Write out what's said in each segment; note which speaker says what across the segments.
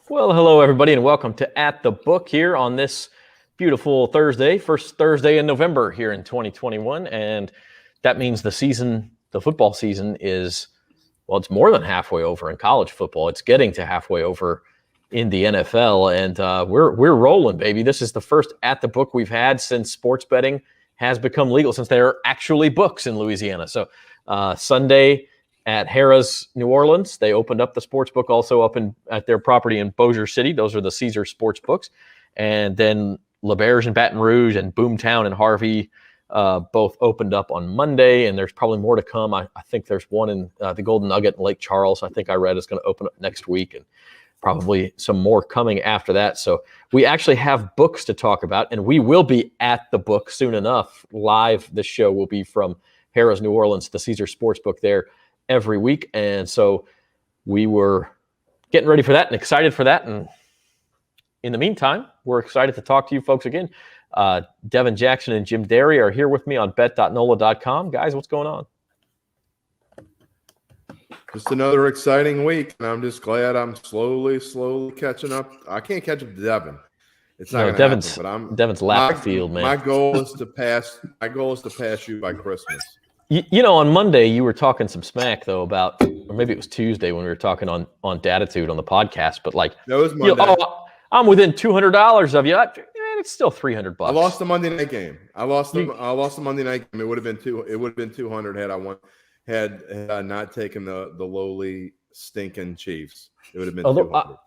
Speaker 1: Well, hello, everybody, and welcome to At the Book here on this beautiful Thursday, first Thursday in November here in 2021. And that means the football season is, well, it's more than halfway over in college football. It's getting to halfway over in the NFL, and we're rolling, baby. This is the first At the Book we've had since sports betting has become legal, since there are actually books in Louisiana. So Sunday at Harrah's New Orleans, they opened up the sports book also up at their property in Bossier City. Those are the Caesar sports books. And then LaBerge and Baton Rouge and Boomtown and Harvey both opened up on Monday, and there's probably more to come. I think there's one in the Golden Nugget in Lake Charles. I think I read is going to open up next week, and probably some more coming after that. So we actually have books to talk about, and we will be at the book soon enough. Live, this show will be from Harrah's New Orleans, the Caesar Sportsbook there every week. And so we were getting ready for that and excited for that. And in the meantime, we're excited to talk to you folks again. Devin Jackson and Jim Derry are here with me on bet.NOLA.com. Guys, what's going on?
Speaker 2: Just another exciting week, and I'm just glad I'm slowly catching up. I can't catch up to Devin. It's not going to happen, but
Speaker 1: Devin's lap field, man.
Speaker 2: My goal is to pass you by Christmas.
Speaker 1: You know, on Monday you were talking some smack though about, or maybe it was Tuesday when we were talking on Datitude on the podcast. But like,
Speaker 2: that was Monday.
Speaker 1: I'm within $200 of you. It's still $300.
Speaker 2: I lost the Monday night game. I lost the Monday night game. It would have been 200 had I not taken the lowly stinking Chiefs. It would have been 200.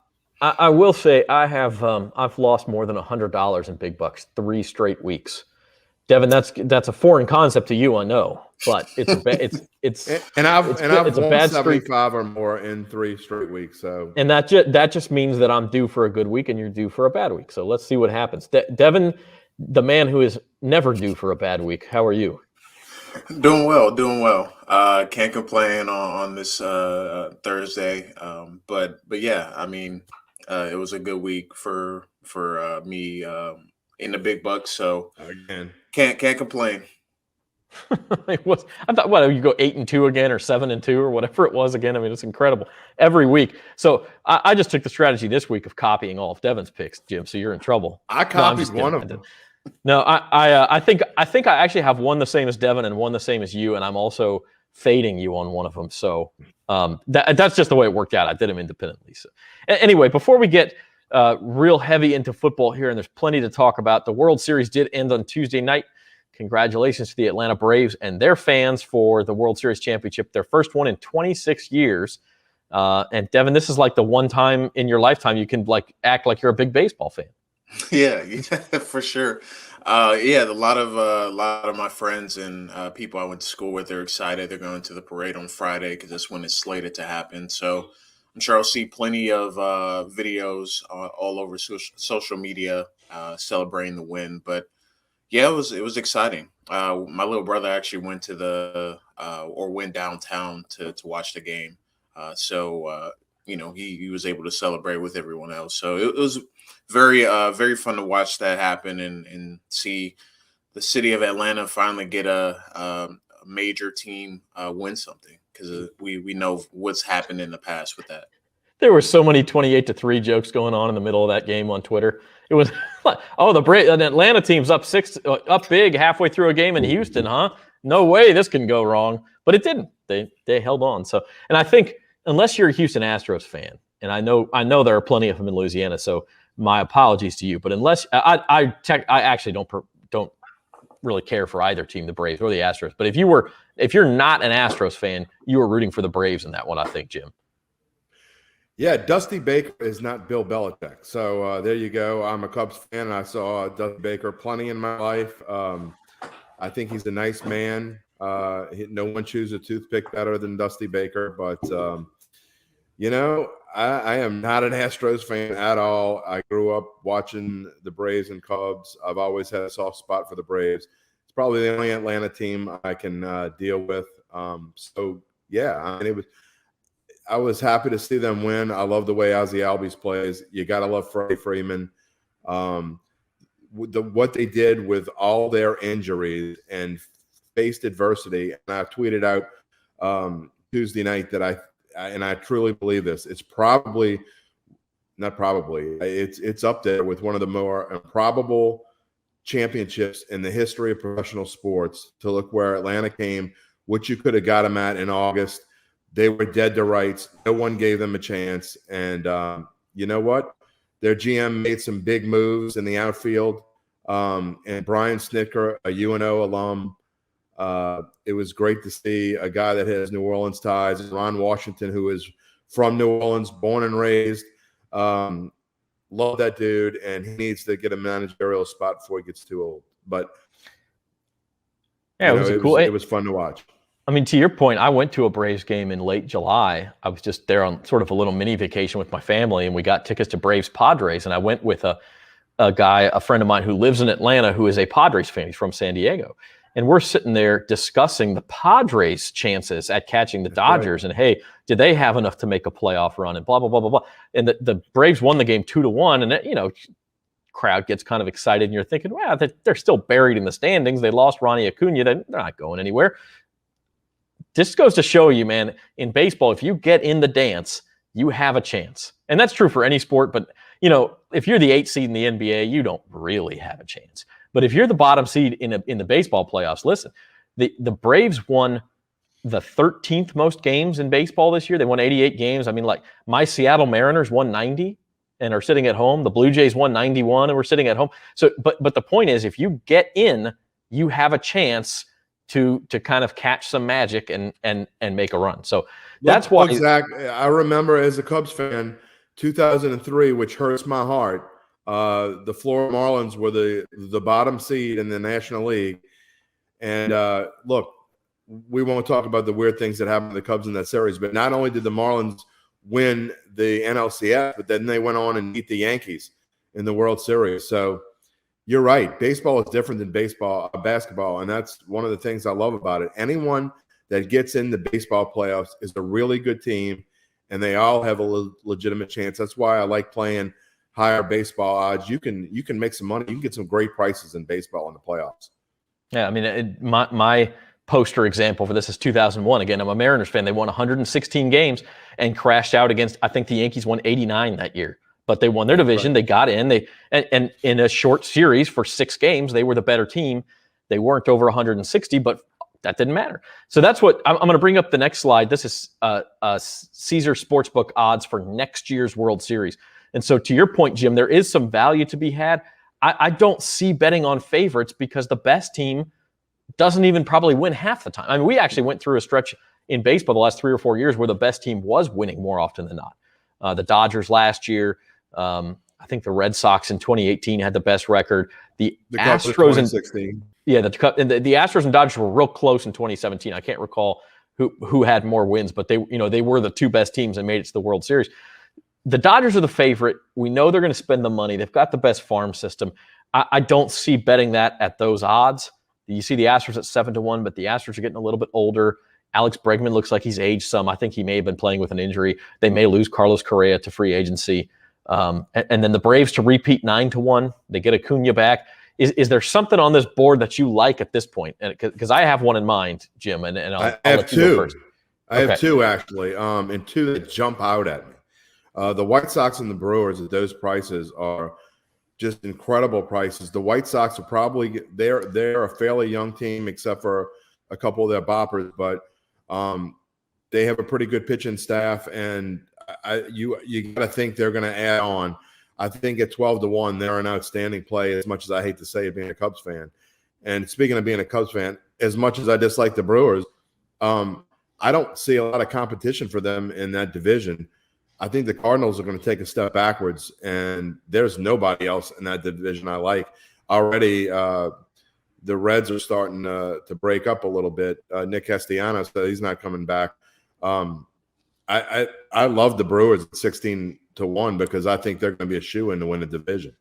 Speaker 1: I will say I've lost more than $100 in big bucks 3 straight weeks. Devin, that's a foreign concept to you, I know, but it's a bad
Speaker 2: 75 or more in 3 straight weeks. So,
Speaker 1: and that just means that I'm due for a good week and you're due for a bad week. So let's see what happens. Devin, the man who is never due for a bad week, how are you?
Speaker 3: Doing well. Can't complain on this Thursday. But yeah, I mean, it was a good week for me in the big bucks. So
Speaker 2: again,
Speaker 3: can't complain.
Speaker 1: I thought, what, you go 8-2 again, or 7-2, or whatever it was again. I mean, it's incredible every week. So I just took the strategy this week of copying all of Devin's picks, Jim. So you're in trouble.
Speaker 2: I copied one of them.
Speaker 1: No, I think I actually have one the same as Devin and one the same as you, and I'm also fading you on one of them. So that's just the way it worked out. I did them independently. So anyway, before we get real heavy into football here, and there's plenty to talk about, the World Series did end on Tuesday night. Congratulations to the Atlanta Braves and their fans for the World Series championship, their first one in 26 years. And Devin, this is like the one time in your lifetime you can like act like you're a big baseball fan.
Speaker 3: Yeah, for sure. A lot of my friends and people I went to school with, they're excited. They're going to the parade on Friday because that's when it's slated to happen. So I'm sure I'll see plenty of videos all over social media celebrating the win. But yeah, it was exciting. My little brother actually went to went downtown to watch the game. He was able to celebrate with everyone else. So it was very fun to watch that happen and see the city of Atlanta finally get a major team win something, because we know what's happened in the past with that.
Speaker 1: There were so many 28-3 jokes going on in the middle of that game on Twitter. It was like, oh, an Atlanta team's up big halfway through a game in Houston, huh? No way this can go wrong. But it didn't. They held on. So, and I think unless you're a Houston Astros fan, and I know there are plenty of them in Louisiana, so my apologies to you. But unless I actually don't really care for either team, the Braves or the Astros. But if you're not an Astros fan, you were rooting for the Braves in that one, I think, Jim.
Speaker 2: Yeah, Dusty Baker is not Bill Belichick. So there you go. I'm a Cubs fan, and I saw Dusty Baker plenty in my life. I think he's a nice man. No one chews a toothpick better than Dusty Baker. But, I am not an Astros fan at all. I grew up watching the Braves and Cubs. I've always had a soft spot for the Braves. It's probably the only Atlanta team I can deal with. I was happy to see them win. I love the way Ozzie Albies plays. You got to love Freddie Freeman. What they did with all their injuries and faced adversity. And I tweeted out Tuesday night that I truly believe this. It's probably not probably. It's up there with one of the more improbable championships in the history of professional sports. To look where Atlanta came, what you could have got them at in August. They were dead to rights. No one gave them a chance. And you know what? Their GM made some big moves in the outfield. And Brian Snitker, a UNO alum, it was great to see a guy that has New Orleans ties, and Ron Washington, who is from New Orleans, born and raised. Love that dude, and he needs to get a managerial spot before he gets too old. But
Speaker 1: yeah,
Speaker 2: it was fun to watch.
Speaker 1: I mean, to your point, I went to a Braves game in late July. I was just there on sort of a little mini vacation with my family, and we got tickets to Braves Padres. And I went with a friend of mine who lives in Atlanta, who is a Padres fan. He's from San Diego. And we're sitting there discussing the Padres' chances at catching the Dodgers. Right. And, hey, did they have enough to make a playoff run? And blah, blah, blah, blah, blah. And the Braves won the game 2-1. And, crowd gets kind of excited. And you're thinking, wow, they're still buried in the standings. They lost Ronnie Acuna. They're not going anywhere. This goes to show you, man, in baseball, if you get in the dance, you have a chance. And that's true for any sport. But, if you're the 8th seed in the NBA, you don't really have a chance. But if you're the bottom seed in the baseball playoffs, listen, the Braves won the 13th most games in baseball this year. They won 88 games. I mean, like, my Seattle Mariners won 90 and are sitting at home. The Blue Jays won 91 and we're sitting at home. So, but the point is, if you get in, you have a chance to kind of catch some magic and make a run. So that's why.
Speaker 2: Exactly. I remember as a Cubs fan, 2003, which hurts my heart. The Florida Marlins were the bottom seed in the National League. And look, we won't talk about the weird things that happened to the Cubs in that series, but not only did the Marlins win the NLCS, but then they went on and beat the Yankees in the World Series. So you're right. Baseball is different than basketball, and that's one of the things I love about it. Anyone that gets in the baseball playoffs is a really good team, and they all have a legitimate chance. That's why I like playing higher baseball odds. You can make some money. You can get some great prices in baseball in the playoffs.
Speaker 1: Yeah, I mean, my poster example for this is 2001. Again, I'm a Mariners fan. They won 116 games and crashed out against, I think the Yankees won 89 that year. But they won their division. Right. They got in. And in a short series for 6 games, they were the better team. They weren't over 160, but that didn't matter. So that's what I'm going to bring up the next slide. This is Caesar Sportsbook odds for next year's World Series. And so to your point, Jim, there is some value to be had. I don't see betting on favorites because the best team doesn't even probably win half the time. I mean, we actually went through a stretch in baseball the last 3 or 4 years where the best team was winning more often than not. The Dodgers last year, I think the Red Sox in 2018 had the best record. The Astros in 2016. Yeah, the Astros and Dodgers were real close in 2017. I can't recall who had more wins, but they were the 2 best teams and made it to the World Series. The Dodgers are the favorite. We know they're going to spend the money. They've got the best farm system. I don't see betting that at those odds. You see the Astros at 7-1, but the Astros are getting a little bit older. Alex Bregman looks like he's aged some. I think he may have been playing with an injury. They may lose Carlos Correa to free agency. And then the Braves to repeat 9-1. They get Acuna back. Is there something on this board that you like at this point? Because I have one in mind, Jim, and I'll let you go first.
Speaker 2: I have 2 actually, and 2 that jump out at me. The White Sox and the Brewers at those prices are just incredible prices. The White Sox are probably they're a fairly young team except for a couple of their boppers, but they have a pretty good pitching staff, and you got to think they're going to add on. I think at 12-1, they're an outstanding play. As much as I hate to say it, being a Cubs fan, and speaking of being a Cubs fan, as much as I dislike the Brewers, I don't see a lot of competition for them in that division. I think the Cardinals are going to take a step backwards, and there's nobody else in that division I like. Already, the Reds are starting to break up a little bit. Nick Castellanos, he's not coming back. I love the Brewers at 16-1 because I think they're going to be a shoo-in to win the division.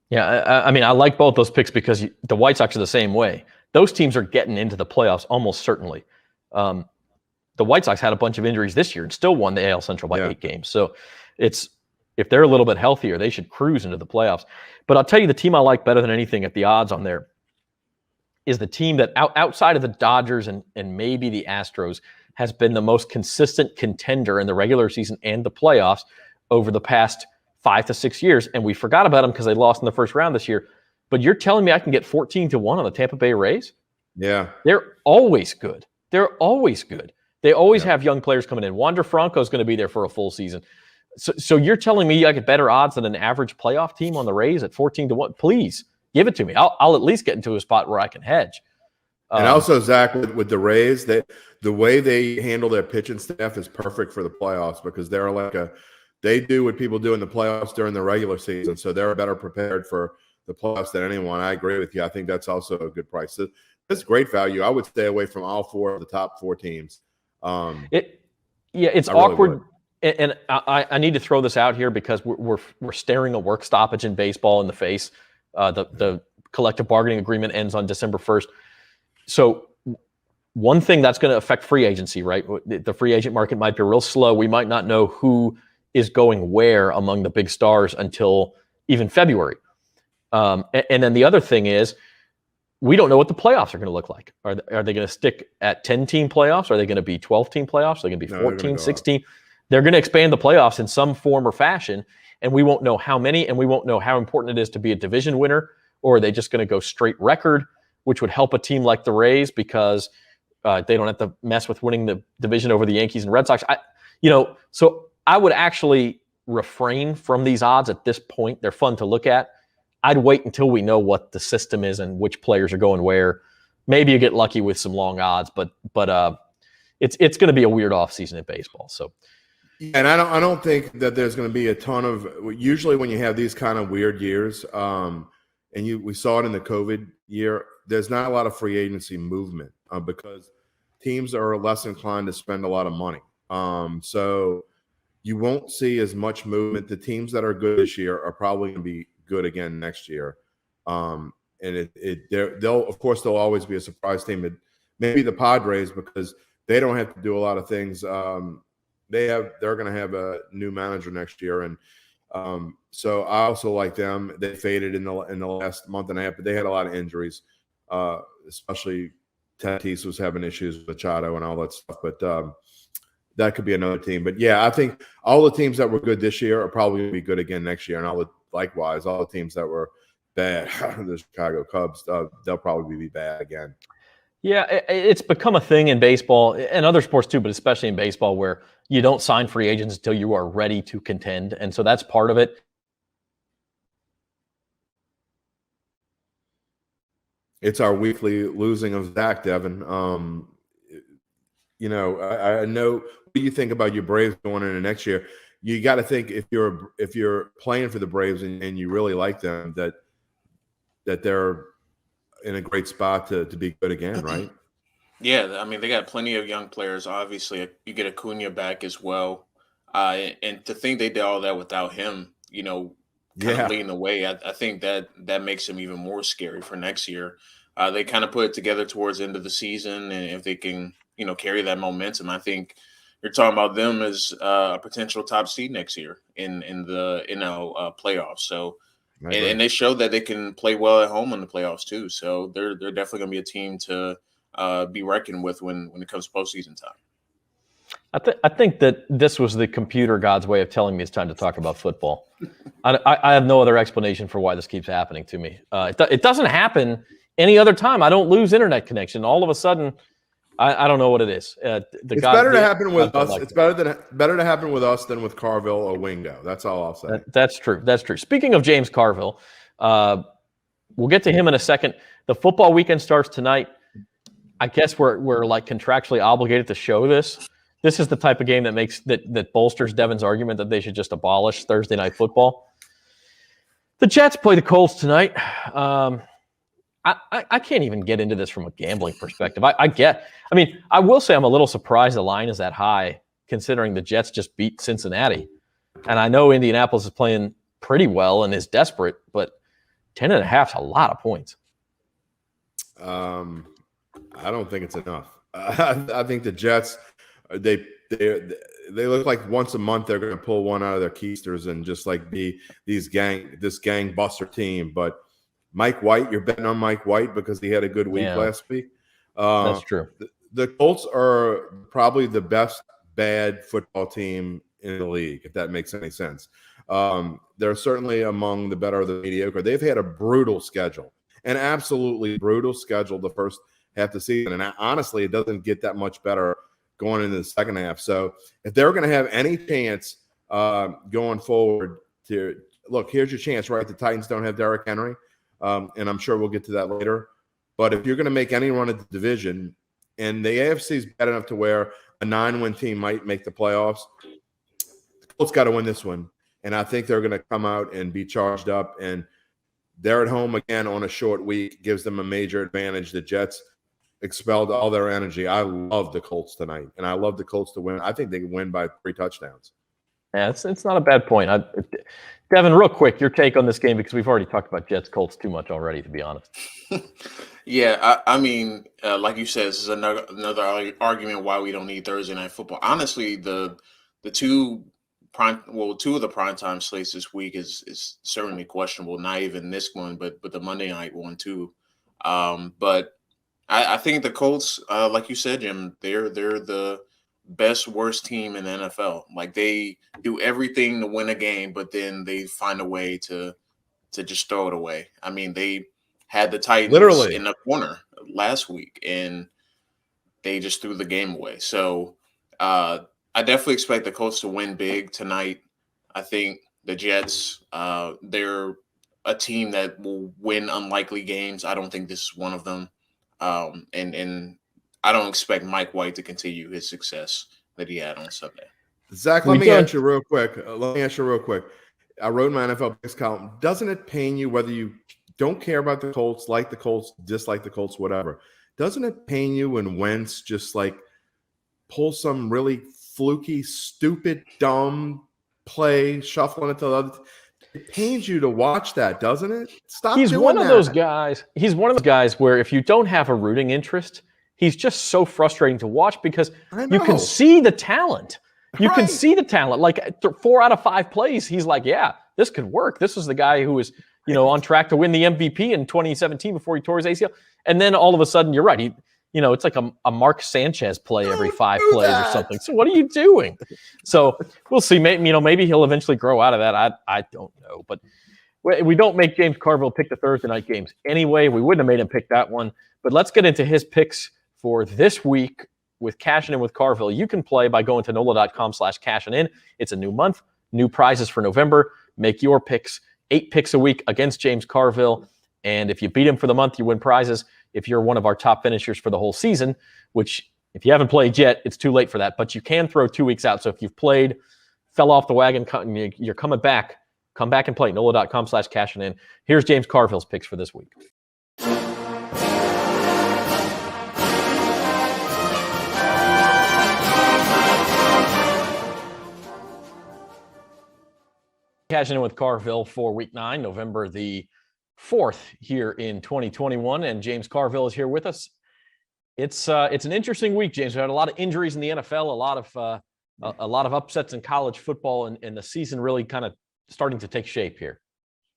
Speaker 1: Yeah, I mean, I like both those picks because the White Sox are the same way. Those teams are getting into the playoffs almost certainly. The White Sox had a bunch of injuries this year and still won the AL Central by 8 games. So if they're a little bit healthier, they should cruise into the playoffs. But I'll tell you the team I like better than anything at the odds on there is the team that outside of the Dodgers and maybe the Astros has been the most consistent contender in the regular season and the playoffs over the past 5 to 6 years, and we forgot about them because they lost in the first round this year. But you're telling me I can get 14-1 on the Tampa Bay Rays?
Speaker 2: Yeah.
Speaker 1: They're always good. They're always good. They always have young players coming in. Wander Franco is going to be there for a full season. So you're telling me I get better odds than an average playoff team on the Rays at 14-1? Please give it to me. I'll at least get into a spot where I can hedge.
Speaker 2: And also, Zach, with the Rays, the way they handle their pitching staff is perfect for the playoffs because they do what people do in the playoffs during the regular season. So they're better prepared for the playoffs than anyone. I agree with you. I think that's also a good price. So it's great value. I would stay away from all 4 of the top 4 teams.
Speaker 1: It's awkward. Really, and I need to throw this out here because we're staring a work stoppage in baseball in the face. The collective bargaining agreement ends on December 1st. So one thing that's going to affect free agency, right? The free agent market might be real slow. We might not know who is going where among the big stars until even February. And then the other thing is we don't know what the playoffs are going to look like. Are they going to stick at 10-team playoffs? Are they going to be 12-team playoffs? Are they going to be 14, 16? They're going to expand the playoffs in some form or fashion, and we won't know how many, and we won't know how important it is to be a division winner, or are they just going to go straight record, which would help a team like the Rays because they don't have to mess with winning the division over the Yankees and Red Sox. So I would actually refrain from these odds at this point. They're fun to look at. I'd wait until we know what the system is and which players are going where. Maybe you get lucky with some long odds, but it's going to be a weird offseason in baseball. So.
Speaker 2: And I don't think that there's going to be a ton of – usually when you have these kind of weird years, we saw it in the COVID year, there's not a lot of free agency movement because teams are less inclined to spend a lot of money. So you won't see as much movement. The teams that are good this year are probably going to be good again next year. And they'll always be a surprise team. Maybe the Padres because they don't have to do a lot of things. They're going to have a new manager next year, and so I also like them. They faded in the last month and a half, but they had a lot of injuries, especially Tatis was having issues with Machado and all that stuff. But that could be another team. But yeah, I think all the teams that were good this year are probably going to be good again next year, and likewise, all the teams that were bad, the Chicago Cubs, they'll probably be bad again.
Speaker 1: Yeah, it's become a thing in baseball and other sports too, but especially in baseball where you don't sign free agents until you are ready to contend. And so that's part of it.
Speaker 2: It's our weekly losing of Zach, Devin. I know what do you think about your Braves going into next year. You got to think if you're playing for the Braves and you really like them, that they're in a great spot to be good again, right?
Speaker 3: Yeah, I mean, they got plenty of young players. Obviously, you get Acuna back as well. And to think they did all that without him, kind of leading the way, I think that makes them even more scary for next year. They kind of put it together towards the end of the season, and if they can, carry that momentum, I think you're talking about them as a potential top seed next year in the playoffs. So, and they showed that they can play well at home in the playoffs too. So they're definitely going to be a team to be reckoned with when it comes to postseason time.
Speaker 1: I think that this was the computer god's way of telling me it's time to talk about football. I have no other explanation for why this keeps happening to me. It doesn't happen any other time. I don't lose internet connection. All of a sudden, I don't know what it is.
Speaker 2: It's better to happen with us. It's better to happen with us than with Carville or Wingo. That's all I'll say.
Speaker 1: That's true. That's true. Speaking of James Carville, we'll get to him in a second. The football weekend starts tonight. I guess we're like contractually obligated to show this. This is the type of game that bolsters Devin's argument that they should just abolish Thursday night football. The Jets play the Colts tonight. I can't even get into this from a gambling perspective. I will say I'm a little surprised the line is that high, considering the Jets just beat Cincinnati. And I know Indianapolis is playing pretty well and is desperate, but 10.5 is a lot of points.
Speaker 2: I don't think it's enough. I think the Jets, they look like once a month they're going to pull one out of their keisters and just like be this gangbuster team. But Mike White, you're betting on Mike White because he had a good week last week.
Speaker 1: That's true.
Speaker 2: The Colts are probably the best bad football team in the league, if that makes any sense. They're certainly among the better of the mediocre. They've had a brutal schedule, an absolutely brutal schedule the first half of the season. And honestly, it doesn't get that much better going into the second half. So if they're going to have any chance going forward to look, here's your chance, right? The Titans don't have Derrick Henry, and I'm sure we'll get to that later. But if you're going to make any run at the division, and the AFC is bad enough to where a 9-win team might make the playoffs, the Colts got to win this one. And I think they're going to come out and be charged up. And they're at home again on a short week, gives them a major advantage. The Jets expelled all their energy. I love the Colts tonight, and I love the Colts to win. I think they can win by 3 touchdowns.
Speaker 1: Yeah, it's not a bad point. Devin, real quick, your take on this game, because we've already talked about Jets Colts too much already, to be honest.
Speaker 3: Yeah, I mean, like you said, this is another argument why we don't need Thursday night football. Honestly, the two of the primetime slates this week is certainly questionable. Not even this one, but the Monday night one too. But I think the Colts, like you said, Jim, they're the best worst team in the NFL. Like, they do everything to win a game, but then they find a way to just throw it away. I mean, they had the Titans
Speaker 2: Literally
Speaker 3: in the corner last week, and they just threw the game away. So I definitely expect the Colts to win big tonight. I think the Jets, they're a team that will win unlikely games. I don't think this is one of them. And I don't expect Mike White to continue his success that he had on Sunday.
Speaker 2: Zach, let me ask you real quick. I wrote in my NFL picks column. Doesn't it pain you whether you don't care about the Colts, like the Colts, dislike the Colts, whatever? Doesn't it pain you when Wentz just like pull some really fluky, stupid, dumb play, shuffling it to the other? It pains you to watch that, doesn't it? Stop.
Speaker 1: He's one of those guys. He's one of those guys where if you don't have a rooting interest, he's just so frustrating to watch because you can see the talent. You can see the talent. Like 4 out of 5 plays, he's like, yeah, this could work. This is the guy who was, on track to win the MVP in 2017 before he tore his ACL. And then all of a sudden, you're right. It's like a Mark Sanchez play every 5 plays or something. So what are you doing? So we'll see. Maybe he'll eventually grow out of that. I don't know. But we don't make James Carville pick the Thursday night games anyway. We wouldn't have made him pick that one. But let's get into his picks for this week with Cashin and with Carville. You can play by going to NOLA.com/cashin-in. It's a new month, new prizes for November. Make your picks, 8 picks a week against James Carville. And if you beat him for the month, you win prizes. If you're one of our top finishers for the whole season, which if you haven't played yet, it's too late for that. But you can throw 2 weeks out. So if you've played, fell off the wagon, you're coming back, come back and play. NOLA.com/cashin-in. Here's James Carville's picks for this week. Cashing in with Carville for week 9, November the 4th here in 2021, and James Carville is here with us. It's an interesting week, James. We had a lot of injuries in the NFL, a lot of upsets in college football, and the season really kind of starting to take shape here.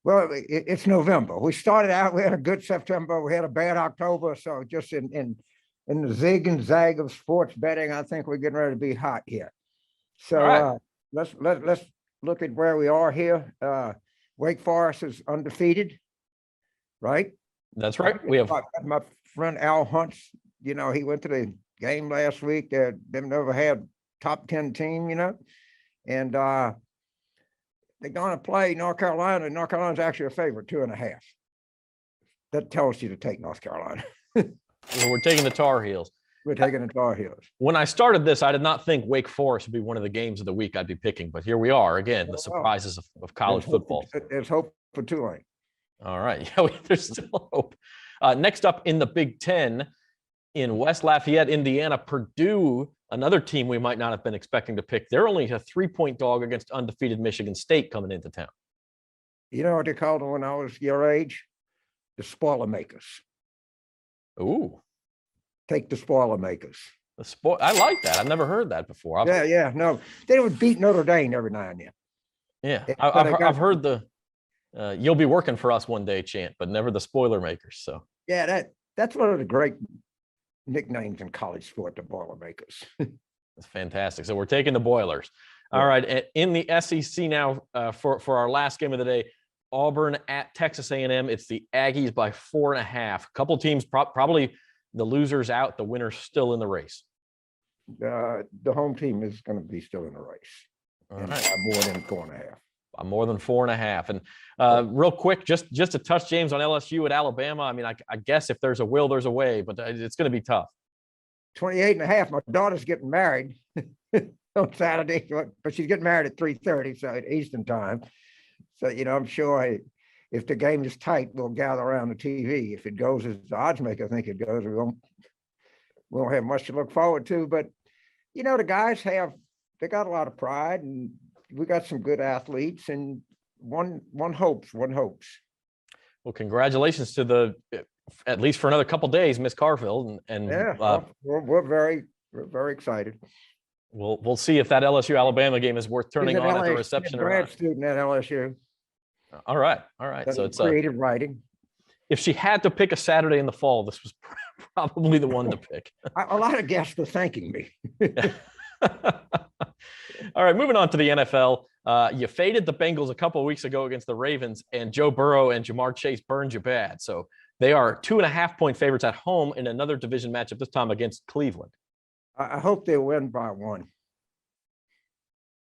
Speaker 4: Well, it's November. We started out, we had a good September, we had a bad October, so just in the zig and zag of sports betting, I think we're getting ready to be hot here. So right. Let's look at where we are here. Wake Forest is undefeated, right?
Speaker 1: That's right. We have
Speaker 4: my friend Al Hunt's, he went to the game last week. They've never had top 10 team, and they're going to play North Carolina. North Carolina's actually a favorite, 2.5. That tells you to take North Carolina.
Speaker 1: Well, we're taking the Tar Heels.
Speaker 4: We're taking the Tar Heels.
Speaker 1: When I started this, I did not think Wake Forest would be one of the games of the week I'd be picking, but here we are again, the surprises of college football.
Speaker 4: There's hope for Tulane.
Speaker 1: All right. Yeah, there's still hope. Next up in the Big Ten, in West Lafayette, Indiana, Purdue, another team we might not have been expecting to pick. They're only a 3-point dog against undefeated Michigan State coming into town.
Speaker 4: You know what they called them when I was your age? The spoiler makers.
Speaker 1: Ooh.
Speaker 4: Take the spoiler makers.
Speaker 1: I like that. I've never heard that before.
Speaker 4: No. They would beat Notre Dame every now and then.
Speaker 1: Yeah. I've heard the you'll be working for us one day chant, but never the spoiler makers. So
Speaker 4: yeah, that's one of the great nicknames in college sport, the Boilermakers.
Speaker 1: That's fantastic. So we're taking the Boilers. All right. And in the SEC now, for our last game of the day, Auburn at Texas A&M. It's the Aggies by 4.5. A couple teams, probably the losers out, the winner's still in the race.
Speaker 4: The home team is going to be still in the race.
Speaker 1: All
Speaker 4: And
Speaker 1: right.
Speaker 4: more than 4.5.
Speaker 1: By more than 4.5. And real quick, just to touch James on LSU at Alabama. I mean, I guess if there's a will, there's a way, but it's going to be tough.
Speaker 4: 28.5. My daughter's getting married on Saturday, but she's getting married at 3:30, so at Eastern time. So, I'm sure if the game is tight, we'll gather around the TV. If it goes as the odds maker think it goes, we won't have much to look forward to. But, the guys they got a lot of pride, and we got some good athletes, and one hopes.
Speaker 1: Well, congratulations to at least for another couple of days, Miss Carville. And
Speaker 4: we're very excited.
Speaker 1: We'll see if that LSU Alabama game is worth turning on at the reception or
Speaker 4: grad
Speaker 1: not.
Speaker 4: student at LSU.
Speaker 1: All right. So it's
Speaker 4: creative writing.
Speaker 1: If she had to pick a Saturday in the fall, this was probably the one to pick.
Speaker 4: A lot of guests are thanking me.
Speaker 1: All right, moving on to the NFL. You faded the Bengals a couple of weeks ago against the Ravens, and Joe Burrow and Jamar Chase burned you bad. So they are 2.5-point favorites at home in another division matchup, this time against Cleveland.
Speaker 4: I hope they win by 1.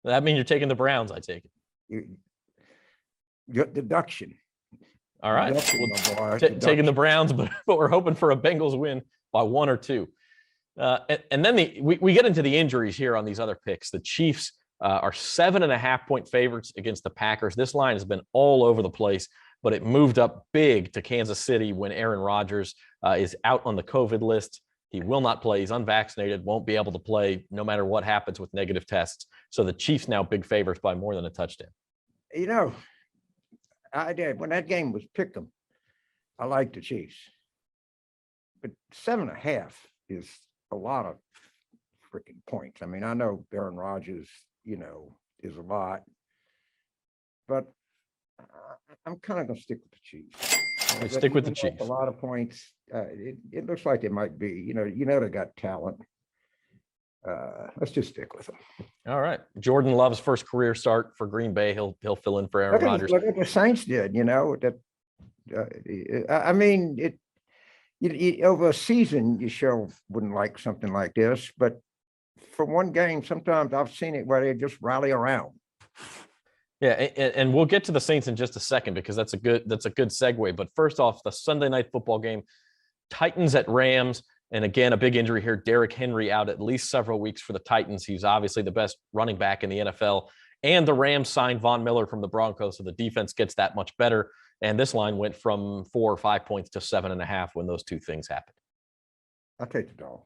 Speaker 1: That means you're taking the Browns, I take it.
Speaker 4: Deduction.
Speaker 1: All right. Taking the Browns, but we're hoping for a Bengals win by 1 or 2. And then we get into the injuries here on these other picks. The Chiefs are 7.5-point favorites against the Packers. This line has been all over the place, but it moved up big to Kansas City when Aaron Rodgers is out on the COVID list. He will not play. He's unvaccinated, won't be able to play no matter what happens with negative tests. So the Chiefs now big favorites by more than a touchdown.
Speaker 4: I did. When that game was picked 'em, I liked the Chiefs. But 7.5 is a lot of freaking points. I mean, I know Aaron Rodgers, is a lot, but I'm kind of going to stick with the Chiefs.
Speaker 1: Stick with the Chiefs.
Speaker 4: A lot of points. It looks like they might be, they got talent. Let's just stick with them.
Speaker 1: All right. Jordan Love's first career start for Green Bay. He'll fill in for Aaron Rodgers.
Speaker 4: Look what the Saints did, I mean, over a season, you sure wouldn't like something like this, but for one game, sometimes I've seen it where they just rally around.
Speaker 1: Yeah, and we'll get to the Saints in just a second because that's a good segue. But first off, the Sunday night football game, Titans at Rams. And again, a big injury here. Derrick Henry out at least several weeks for the Titans. He's obviously the best running back in the NFL. And the Rams signed Von Miller from the Broncos, so the defense gets that much better. And this line went from 4 or 5 points to 7.5 when those two things happened.
Speaker 4: I'll take the dog.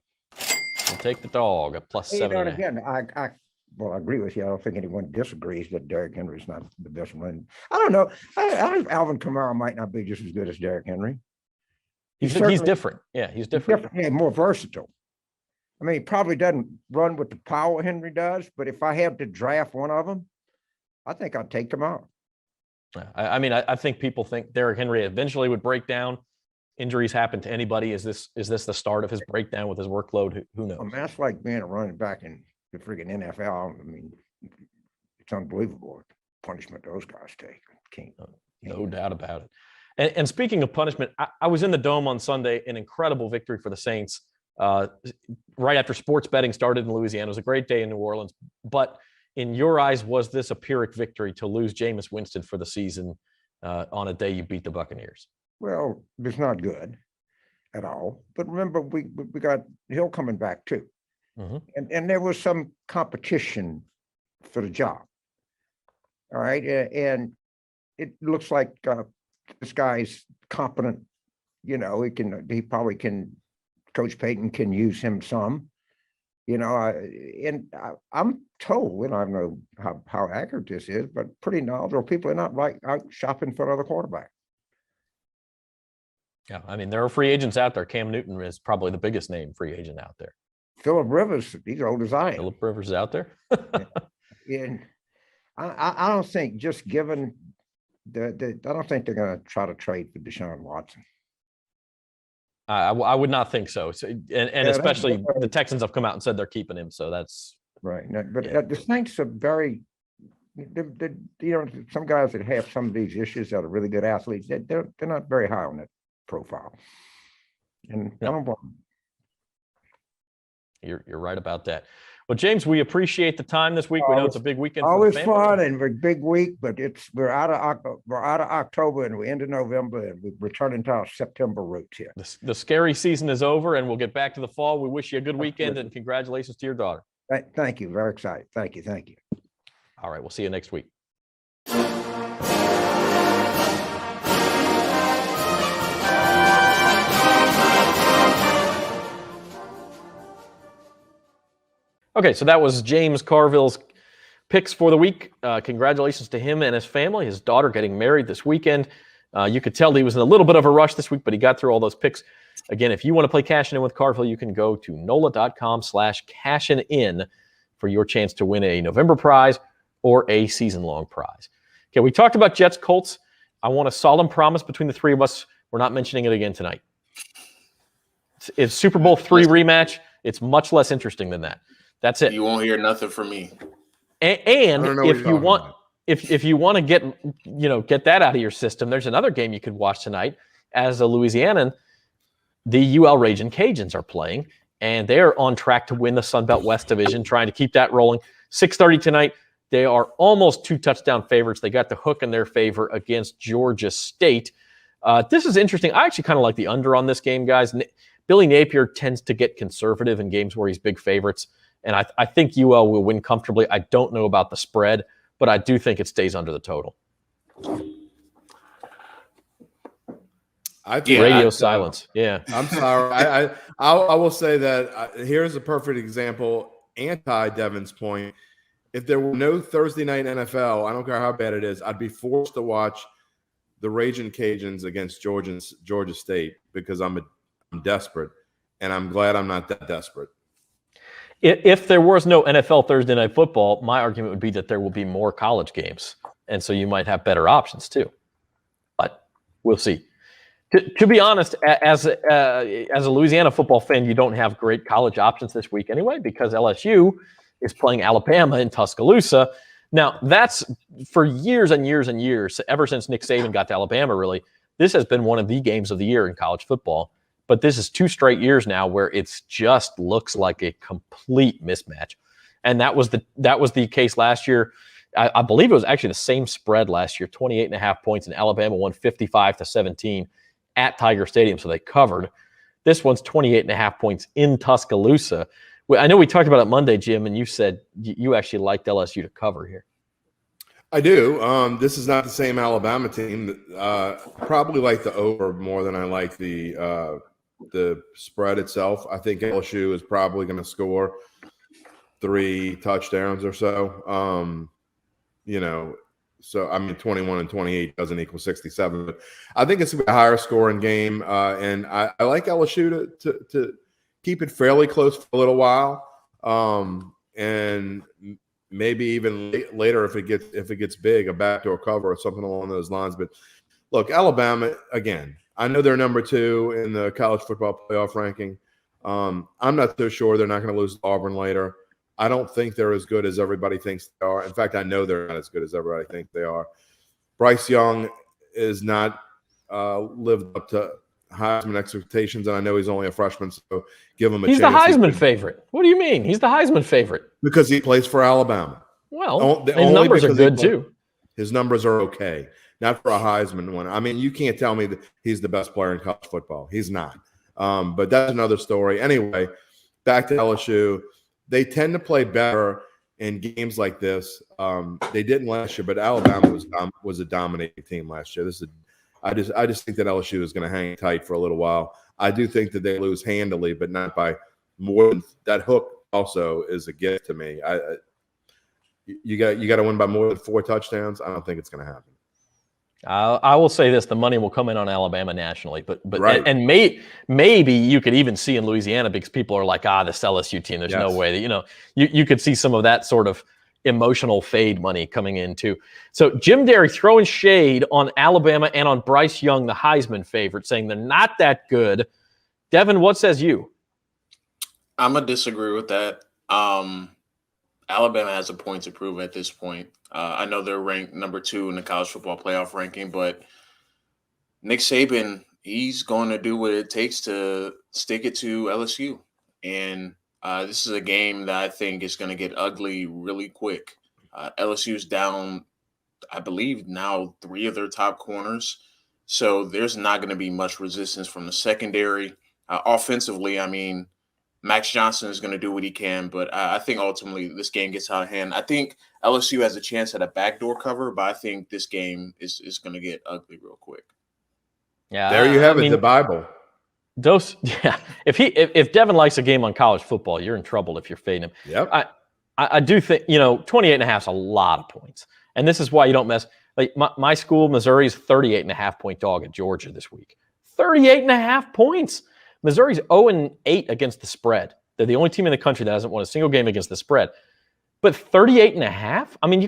Speaker 1: We'll take the dog at plus 7.5.
Speaker 4: Again, I agree with you. I don't think anyone disagrees that Derrick Henry is not the best one. I don't know. I think Alvin Kamara might not be just as good as Derrick Henry.
Speaker 1: He's different. Yeah, he's different.
Speaker 4: Yeah, more versatile. I mean, he probably doesn't run with the power Henry does, but if I had to draft one of them, I think I'd take Kamara.
Speaker 1: I mean, I think people think Derrick Henry eventually would break down. Injuries happen to anybody. Is this the start of his breakdown with his workload? Who knows?
Speaker 4: I mean, that's like being a running back in the freaking NFL. I mean, it's unbelievable the punishment those guys take.
Speaker 1: No doubt about it. And speaking of punishment, I was in the Dome on Sunday, an incredible victory for the Saints. Right after sports betting started in Louisiana. It was a great day in New Orleans. But in your eyes, was this a Pyrrhic victory to lose Jameis Winston for the season on a day you beat the Buccaneers?
Speaker 4: Well, it's not good at all. But remember, we got Hill coming back too. Mm-hmm. And there was some competition for the job. All right. And it looks like this guy's competent. He probably can, Coach Payton can use him some. I'm told, we don't know how accurate this is, but pretty knowledgeable people are not out shopping for another quarterback.
Speaker 1: Yeah, I mean, there are free agents out there. Cam Newton is probably the biggest name free agent out there.
Speaker 4: Phillip Rivers, he's old as I am.
Speaker 1: Phillip Rivers is out there.
Speaker 4: And I don't think, just given I don't think they're going to try to trade for Deshaun Watson.
Speaker 1: I would not think so. And especially the Texans have come out and said they're keeping him. So that's
Speaker 4: Right. Now, but
Speaker 3: Yeah.
Speaker 4: the Saints are very, some guys that have some of these issues that are really good athletes, they're not very high on that profile. And I
Speaker 1: No.
Speaker 4: don't want them.
Speaker 1: You're right about that. Well, James, we appreciate the time this week. We know it's a big weekend for the
Speaker 4: Always
Speaker 1: family.
Speaker 4: fun and a big week, but we're out of October and we're into November and we're returning to our September roots here.
Speaker 1: The scary season is over, and we'll get back to the fall. We wish you a good weekend,
Speaker 4: Absolutely.
Speaker 1: and congratulations to your daughter.
Speaker 4: Thank you. Very excited. Thank you. Thank you.
Speaker 1: All right, we'll see you next week. Okay, so that was James Carville's picks for the week. Congratulations to him and his family, his daughter getting married this weekend. You could tell he was in a little bit of a rush this week, but he got through all those picks. Again, if you want to play Cashin' In with Carville, you can go to NOLA.com/cashin-in for your chance to win a November prize or a season-long prize. Okay, we talked about Jets Colts. I want a solemn promise between the three of us. We're not mentioning it again tonight. It's Super Bowl III rematch. It's much less interesting than that. That's it.
Speaker 3: You won't hear nothing from me.
Speaker 1: And if you want to get that out of your system, there's another game you could watch tonight. As a Louisianan, the UL Ragin' Cajuns are playing, and they are on track to win the Sun Belt West Division, trying to keep that rolling. 6:30 tonight. They are almost 2-touchdown favorites. They got the hook in their favor against Georgia State. This is interesting. I actually kind of like the under on this game, guys. Billy Napier tends to get conservative in games where he's big favorites. And I think UL will win comfortably. I don't know about the spread, but I do think it stays under the total. Radio silence. Yeah.
Speaker 2: I'm sorry. I will say that here's a perfect example, anti-Devin's point. If there were no Thursday night NFL, I don't care how bad it is, I'd be forced to watch the Ragin' Cajuns against Georgia State because I'm desperate, and I'm glad I'm not that desperate.
Speaker 1: If there was no NFL Thursday Night Football, my argument would be that there will be more college games, and so you might have better options too. But we'll see. To be honest, as a Louisiana football fan, you don't have great college options this week anyway because LSU is playing Alabama in Tuscaloosa. Now, that's for years and years and years, ever since Nick Saban got to Alabama, really, this has been one of the games of the year in college football. But this is 2 straight years now where it's just looks like a complete mismatch. And that was the case last year. I believe it was actually the same spread last year, 28.5 points, and Alabama won 55-17 at Tiger Stadium, so they covered. This one's 28.5 points in Tuscaloosa. I know we talked about it Monday, Jim, and you said you actually liked LSU to cover here.
Speaker 2: I do. This is not the same Alabama team. Probably like the over more than I like the spread itself. I think LSU is probably going to score 3 touchdowns or so. So I mean, 21 and 28 doesn't equal 67, but I think it's a higher scoring game. And I like LSU to keep it fairly close for a little while. And maybe even later if it gets big, a backdoor cover or something along those lines. But look, Alabama, again, I know they're number 2 in the college football playoff ranking. I'm not so sure they're not going to lose to Auburn later. I don't think they're as good as everybody thinks they are. In fact, I know they're not as good as everybody thinks they are. Bryce Young is not lived up to Heisman expectations, and I know he's only a freshman, so give him a chance.
Speaker 1: He's the Heisman favorite. What do you mean? He's the Heisman favorite.
Speaker 2: Because he plays for Alabama.
Speaker 1: Well, his numbers are good too.
Speaker 2: His numbers are okay. Not for a Heisman one. I mean, you can't tell me that he's the best player in college football. He's not. But that's another story. Anyway, back to LSU. They tend to play better in games like this. They didn't last year, but Alabama was a dominating team last year. I just think that LSU is going to hang tight for a little while. I do think that they lose handily, but not by more than that. Hook also is a gift to me. You got to win by more than 4 touchdowns. I don't think it's going to happen.
Speaker 1: I will say this: the money will come in on Alabama nationally, but
Speaker 2: right.
Speaker 1: and maybe you could even see in Louisiana because people are like, this LSU team. There's no way that you could see some of that sort of emotional fade money coming in too. So Jim Derry throwing shade on Alabama and on Bryce Young, the Heisman favorite, saying they're not that good. Devin, what says you?
Speaker 3: I'm gonna disagree with that. Alabama has a point to prove at this point. I know they're ranked number 2 in the college football playoff ranking, but Nick Saban, he's going to do what it takes to stick it to LSU. And this is a game that I think is going to get ugly really quick. LSU's down, I believe, now 3 of their top corners. So there's not going to be much resistance from the secondary. Offensively, I mean, Max Johnson is going to do what he can, but I think ultimately this game gets out of hand. I think LSU has a chance at a backdoor cover, but I think this game is going to get ugly real quick.
Speaker 1: Yeah,
Speaker 2: There you have
Speaker 1: I
Speaker 2: it,
Speaker 1: mean,
Speaker 2: the Bible.
Speaker 1: Yeah. If Devin likes a game on college football, you're in trouble if you're fading him.
Speaker 2: Yep.
Speaker 1: I do think 28.5 is a lot of points, and this is why you don't mess. Like my school, Missouri's 38.5 point dog at Georgia this week. 38.5 points. Missouri's 0-8 against the spread. They're the only team in the country that hasn't won a single game against the spread. But 38.5. I mean, you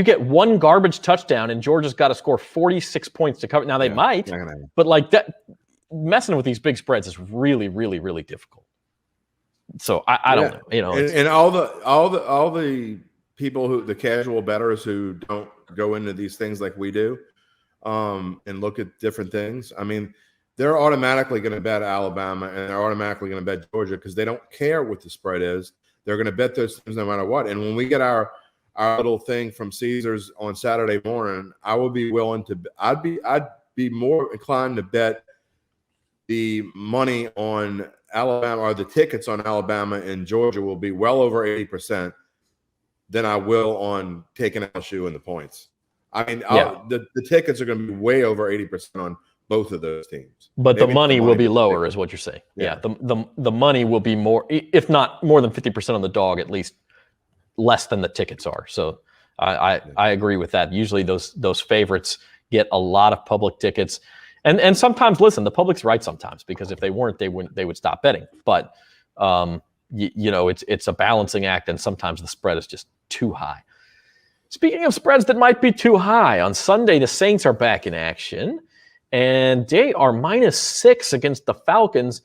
Speaker 1: get one garbage touchdown, and Georgia's got to score 46 points to cover. Now they might, but like that, messing with these big spreads is really, really, really difficult. So I don't know,
Speaker 2: and all the people the casual bettors who don't go into these things like we do, and look at different things. I mean, they're automatically going to bet Alabama and they're automatically going to bet Georgia because they don't care what the spread is. They're going to bet those teams no matter what. And when we get our little thing from Caesars on Saturday morning, I would be willing to. I'd be more inclined to bet the money on Alabama, or the tickets on Alabama and Georgia will be well over 80% than I will on taking LSU in the points. I mean, the tickets are going to be way over 80% on both of those teams.
Speaker 1: But the money will be lower, is what you're saying. Yeah. The money will be more, if not more than 50% on the dog, at least less than the tickets are. So I agree with that. Usually those favorites get a lot of public tickets. And sometimes, listen, the public's right sometimes, because if they weren't, they would stop betting. But it's a balancing act, and sometimes the spread is just too high. Speaking of spreads that might be too high, on Sunday the Saints are back in action, and they are -6 against the Falcons.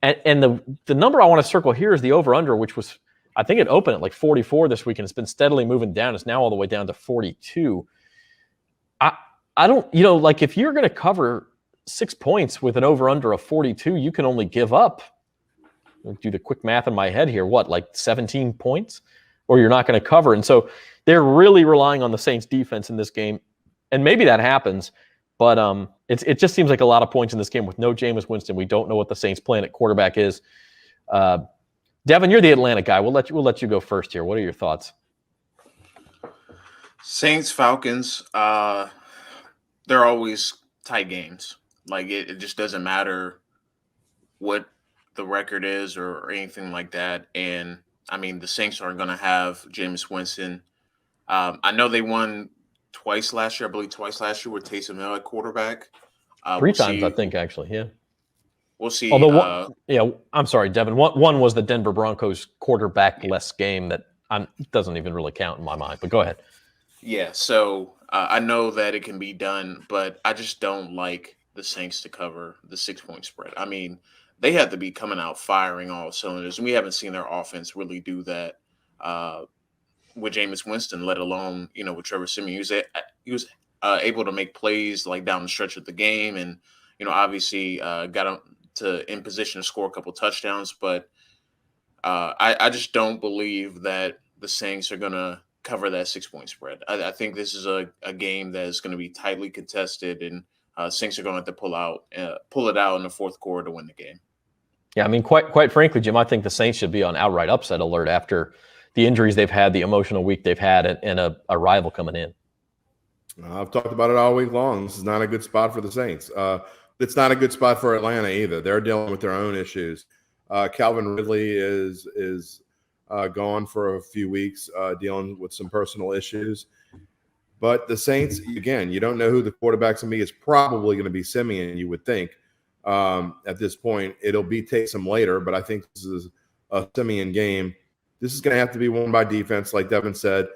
Speaker 1: And the number I want to circle here is the over/under, which was, I think it opened at like 44 this week, and it's been steadily moving down. It's now all the way down to 42. I don't, like if you're going to cover 6 points with an over/under of 42, you can only give up, I'll do the quick math in my head here, like 17 points? Or you're not going to cover. And so they're really relying on the Saints defense in this game. And maybe that happens, but it just seems like a lot of points in this game with no Jameis Winston. We don't know what the Saints' plan at quarterback is. Devin, you're the Atlanta guy. We'll let you go first here. What are your thoughts?
Speaker 3: Saints, Falcons, they're always tight games. Like it just doesn't matter what the record is or anything like that. And I mean, the Saints aren't going to have Jameis Winston. I know they won twice last year. I believe twice last year with Taysom Hill at quarterback.
Speaker 1: Three times, I think, actually. Yeah.
Speaker 3: We'll see.
Speaker 1: Although, I'm sorry, Devin. One was the Denver Broncos quarterback-less game that doesn't even really count in my mind. But go ahead.
Speaker 3: Yeah. So I know that it can be done, but I just don't like the Saints to cover the 6-point spread. I mean, they have to be coming out firing all cylinders. And we haven't seen their offense really do that with Jameis Winston, let alone, with Trevor Siemian. He was able to make plays like down the stretch of the game, and, obviously got him in position to score a couple touchdowns. But I just don't believe that the Saints are going to cover that 6-point spread. I think this is a game that is going to be tightly contested, and Saints are going to have to pull it out in the fourth quarter to win the game.
Speaker 1: Yeah, I mean, quite frankly, Jim, I think the Saints should be on outright upset alert after the injuries they've had, the emotional week they've had, and a rival coming in.
Speaker 2: I've talked about it all week long. This is not a good spot for the Saints. It's not a good spot for Atlanta either. They're dealing with their own issues. Calvin Ridley is gone for a few weeks, dealing with some personal issues. But the Saints, again, you don't know who the quarterback's going to be. It's probably going to be Siemian, you would think. At this point, it'll be Taysom later, but I think this is a Siemian game. This is going to have to be won by defense, like Devin said.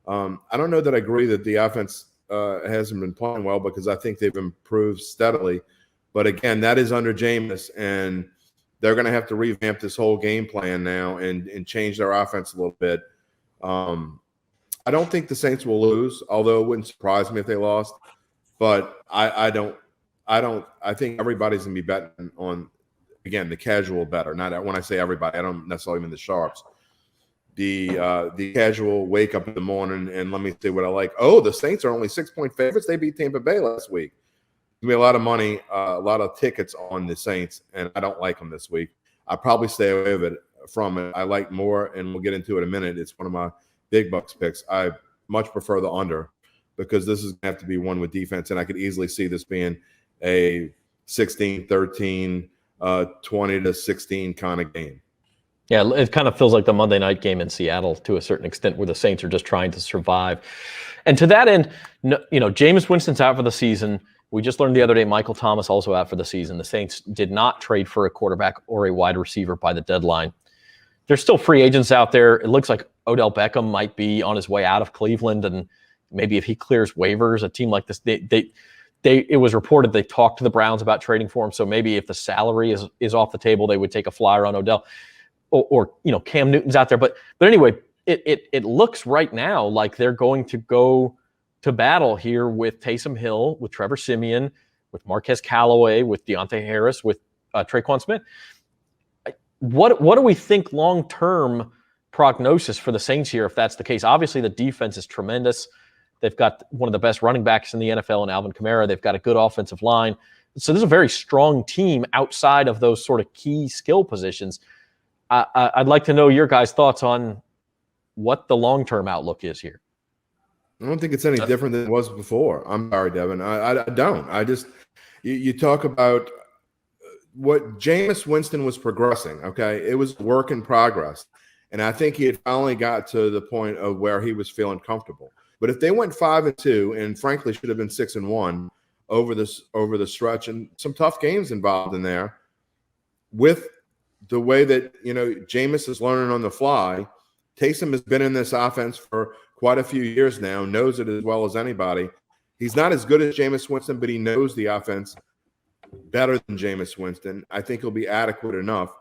Speaker 2: I don't know that I agree that the offense hasn't been playing well, because I think they've improved steadily. But again, that is under Jameis, and they're going to have to revamp this whole game plan now and change their offense a little bit. I don't think the Saints will lose, although it wouldn't surprise me if they lost. But I think everybody's going to be betting on, again, the casual better. Not when I say everybody, I don't necessarily mean the sharps. The casual wake up in the morning and let me see what I like. Oh, the Saints are only 6-point favorites. They beat Tampa Bay last week. There's going to be a lot of money, a lot of tickets on the Saints, and I don't like them this week. I probably stay away from it. I like more, and we'll get into it in a minute. It's one of my big bucks picks. I much prefer the under because this is going to have to be one with defense, and I could easily see this being a 16-13, 20-16 kind of game.
Speaker 1: Yeah, it kind of feels like the Monday night game in Seattle to a certain extent where the Saints are just trying to survive. And to that end, Jameis Winston's out for the season. We just learned the other day Michael Thomas also out for the season. The Saints did not trade for a quarterback or a wide receiver by the deadline. There's still free agents out there. It looks like Odell Beckham might be on his way out of Cleveland, and maybe if he clears waivers, a team like this, it was reported they talked to the Browns about trading for him. So maybe if the salary is off the table, they would take a flyer on Odell. Or Cam Newton's out there, but anyway, it looks right now like they're going to go to battle here with Taysom Hill, with Trevor Siemian, with Marquez Callaway, with Deontay Harris, with Traquan Smith. What do we think long-term prognosis for the Saints here if that's the case? Obviously, the defense is tremendous. They've got one of the best running backs in the NFL in Alvin Kamara. They've got a good offensive line. So this is a very strong team outside of those sort of key skill positions. I'd like to know your guys' thoughts on what the long-term outlook is here.
Speaker 2: I don't think it's any different than it was before. I'm sorry, Devin. I don't. I just you talk about what Jameis Winston was progressing, okay? It was work in progress. And I think he had finally got to the point of where he was feeling comfortable. But if they went 5-2 and frankly should have been 6-1 over the stretch and some tough games involved in there with the way that, Jameis is learning on the fly, Taysom has been in this offense for quite a few years now, knows it as well as anybody. He's not as good as Jameis Winston, but he knows the offense better than Jameis Winston. I think he'll be adequate enough.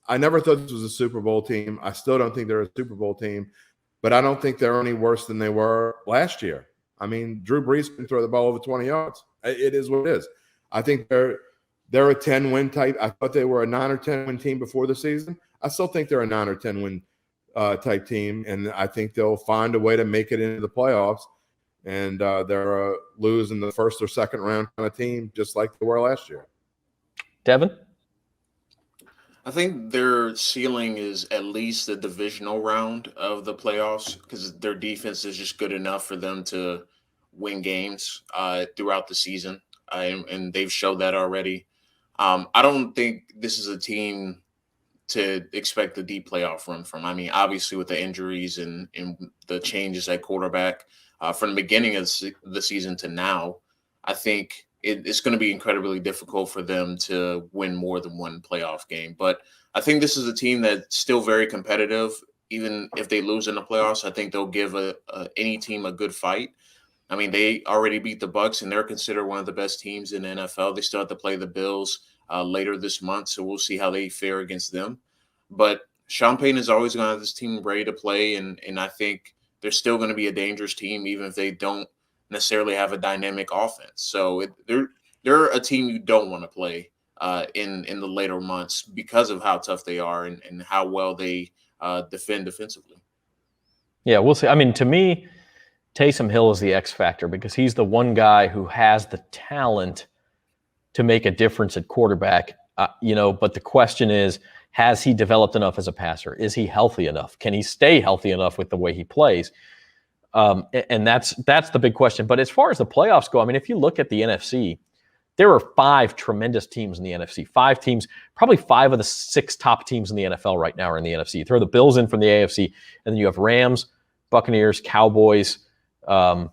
Speaker 2: I never thought this was a Super Bowl team. I still don't think they're a Super Bowl team, but I don't think they're any worse than they were last year. I mean, Drew Brees can throw the ball over 20 yards. It is what it is. I think they're a 10-win type. I thought they were a 9 or 10-win team before the season. I still think they're a 9 or 10-win type team, and I think they'll find a way to make it into the playoffs. And they're a lose in the first or second round kind of team, just like they were last year.
Speaker 1: Devin?
Speaker 3: I think their ceiling is at least the divisional round of the playoffs because their defense is just good enough for them to win games throughout the season, and they've showed that already. I don't think this is a team to expect a deep playoff run from. I mean, obviously with the injuries and the changes at quarterback from the beginning of the season to now, I think it's going to be incredibly difficult for them to win more than one playoff game. But I think this is a team that's still very competitive. Even if they lose in the playoffs, I think they'll give any team a good fight. I mean, they already beat the Bucs, and they're considered one of the best teams in the NFL. They still have to play the Bills later this month, so we'll see how they fare against them. But Sean Payton is always going to have this team ready to play, and I think they're still going to be a dangerous team, even if they don't necessarily have a dynamic offense. So they're a team you don't want to play in the later months because of how tough they are and how well they defend defensively.
Speaker 1: Yeah, we'll see. I mean, to me, Taysom Hill is the X factor because he's the one guy who has the talent to make a difference at quarterback. But the question is, has he developed enough as a passer? Is he healthy enough? Can he stay healthy enough with the way he plays? And that's the big question. But as far as the playoffs go, I mean, if you look at the NFC, there are 5 tremendous teams in the NFC. 5 teams, probably 5 of the 6 top teams in the NFL right now are in the NFC. You throw the Bills in from the AFC, and then you have Rams, Buccaneers, Cowboys, help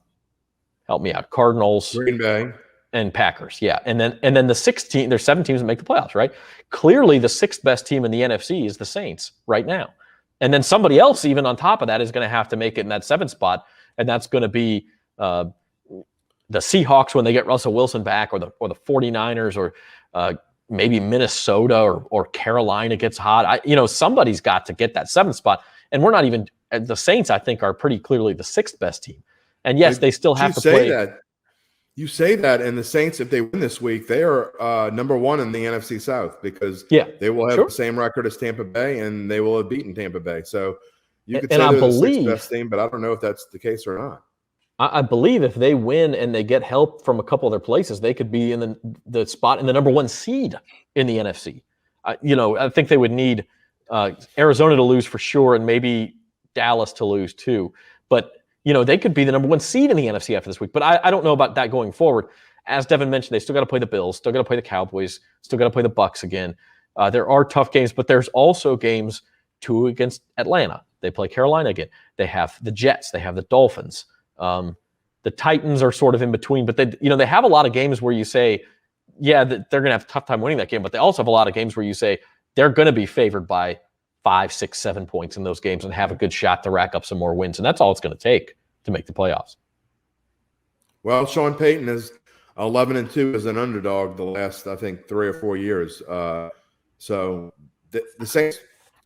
Speaker 1: me out, Cardinals,
Speaker 2: Green Bay,
Speaker 1: and Packers. Yeah, and then the 16, there's 7 teams that make the playoffs, right? Clearly, the 6th best team in the NFC is the Saints right now. And then somebody else, even on top of that, is going to have to make it in that 7th spot, and that's going to be the Seahawks when they get Russell Wilson back, or the 49ers, or maybe Minnesota or Carolina gets hot. Somebody's got to get that 7th spot. And we're not even – the Saints, I think, are pretty clearly the 6th best team. And, yes, they still have to play –
Speaker 2: You say that, and the Saints, if they win this week, they are number 1 in the NFC South because they will have the same record as Tampa Bay, and they will have beaten Tampa Bay. So you could say they're the 6th best team, but I don't know if that's the case or not.
Speaker 1: I believe if they win and they get help from a couple other places, they could be in the spot in the number 1 seed in the NFC. I think they would need Arizona to lose for sure, and maybe Dallas to lose too. But they could be the number 1 seed in the NFC after this week. But I don't know about that going forward. As Devin mentioned, they still got to play the Bills, still got to play the Cowboys, still got to play the Bucs again. There are tough games, but there's also games 2 against Atlanta. They play Carolina again. They have the Jets. They have the Dolphins. The Titans are sort of in between, but they have a lot of games where you say, yeah, they're going to have a tough time winning that game, but they also have a lot of games where you say they're going to be favored by 5, 6, 7 points in those games and have a good shot to rack up some more wins. And that's all it's going to take to make the playoffs.
Speaker 2: Well, Sean Payton is 11-2 as an underdog the last, I think, 3 or 4 years. So the Saints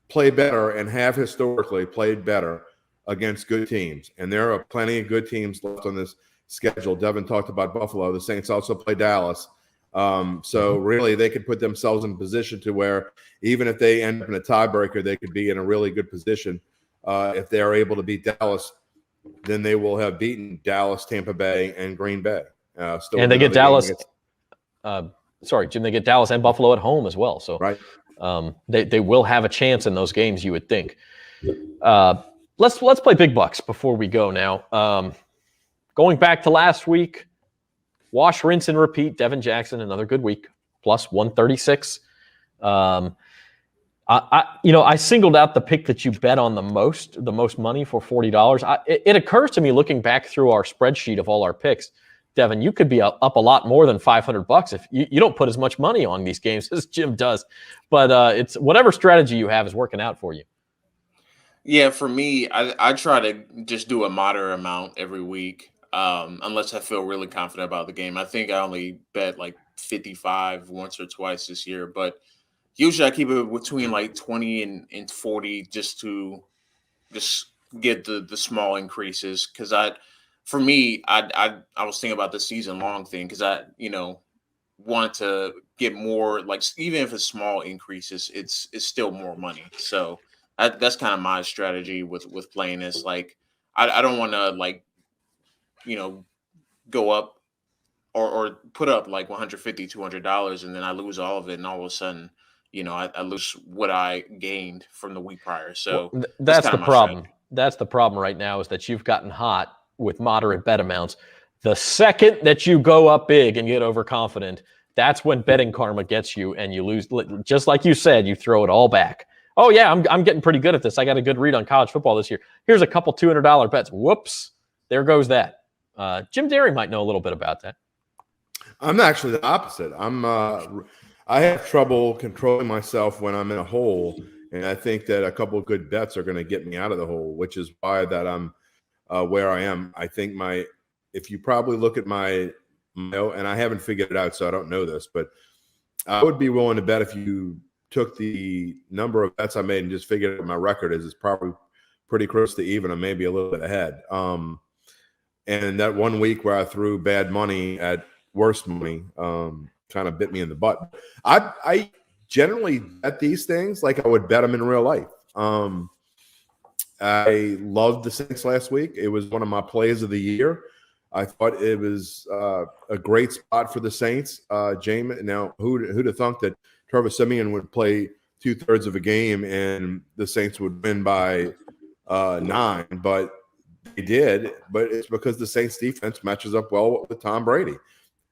Speaker 2: play better and have historically played better against good teams. And there are plenty of good teams left on this schedule. Devin talked about Buffalo. The Saints also play Dallas. So really they could put themselves in a position to where even if they end up in a tiebreaker, they could be in a really good position. If they are able to beat Dallas, then they will have beaten Dallas, Tampa Bay, and Green Bay.
Speaker 1: And they get Dallas. Sorry, Jim, they get Dallas and Buffalo at home as well. So
Speaker 2: right.
Speaker 1: They will have a chance in those games, you would think. Let's play big bucks before we go now. Going back to last week, wash, rinse, and repeat. Devin Jackson, another good week, plus 136. I singled out the pick that you bet on the most money for $40. It occurs to me looking back through our spreadsheet of all our picks, Devin, you could be up a lot more than $500 if you don't put as much money on these games as Jim does. But it's whatever strategy you have is working out for you.
Speaker 3: Yeah, for me, I try to just do a moderate amount every week, unless I feel really confident about the game. I think I only bet like 55 once or twice this year, but usually I keep it between like 20 and 40 just to get the small increases. Because for me, I was thinking about the season long thing because I want to get more, like even if it's small increases, it's still more money. So that's kind of my strategy with playing this. Like I don't want to go up or put up like $150, $200 and then I lose all of it, and all of a sudden I lose what I gained from the week prior. So
Speaker 1: that's the problem. That's the problem right now is that you've gotten hot with moderate bet amounts. The second that you go up big and get overconfident, that's when betting karma gets you and you lose. Just like you said, you throw it all back. Oh yeah, I'm getting pretty good at this. I got a good read on college football this year. Here's a couple $200 bets. Whoops, there goes that. Jim Derry might know a little bit about that.
Speaker 2: I'm actually the opposite. I have trouble controlling myself when I'm in a hole, and I think that a couple of good bets are going to get me out of the hole, which is why that I'm where I am. I think if you probably look at my and I haven't figured it out, so I don't know this, but I would be willing to bet if you took the number of bets I made and just figured out what my record is, it's probably pretty close to even or maybe a little bit ahead. And that 1 week where I threw bad money at worse money kind of bit me in the butt. I generally bet these things like I would bet them in real life. I loved the Saints last week. It was one of my plays of the year. I thought it was a great spot for the Saints. James, now who'd have thunk that Trevor Siemian would play 2/3 of a game and the Saints would win by 9, but they did. But it's because the Saints defense matches up well with Tom Brady,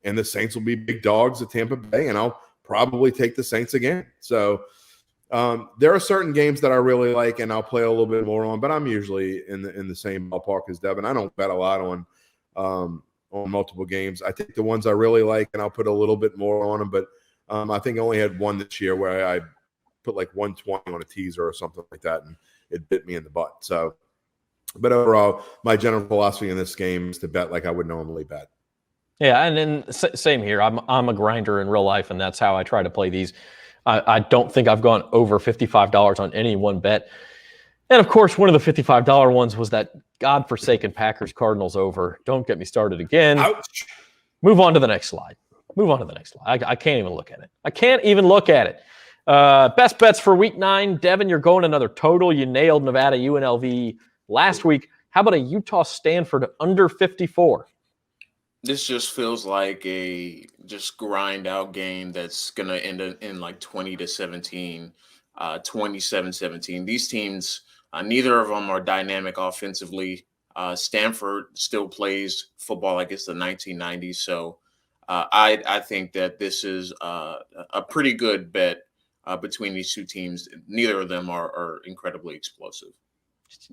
Speaker 2: and the Saints will be big dogs at Tampa Bay, and I'll probably take the Saints again. So there are certain games that I really like, and I'll play a little bit more on. But I'm usually in the same ballpark as Devin. I don't bet a lot on multiple games. I take the ones I really like, and I'll put a little bit more on them. But I think I only had one this year where I put like 120 on a teaser or something like that, and it bit me in the butt. So, but overall, my general philosophy in this game is to bet like I would normally bet.
Speaker 1: Yeah, and then same here. I'm a grinder in real life, and that's how I try to play these. I don't think I've gone over $55 on any one bet. And of course, one of the $55 ones was that godforsaken Packers Cardinals over. Don't get me started again.
Speaker 2: Ouch.
Speaker 1: Move on to the next slide. I can't even look at it. Best bets for week 9. Devin, you're going another total. You nailed Nevada UNLV last week. How about a Utah Stanford under 54?
Speaker 3: This just feels like a just grind out game that's going to end in like 20-17, 27-17. These teams, neither of them are dynamic offensively. Stanford still plays football like it's the 1990s. So I think that this is a pretty good bet between these two teams. Neither of them are incredibly explosive.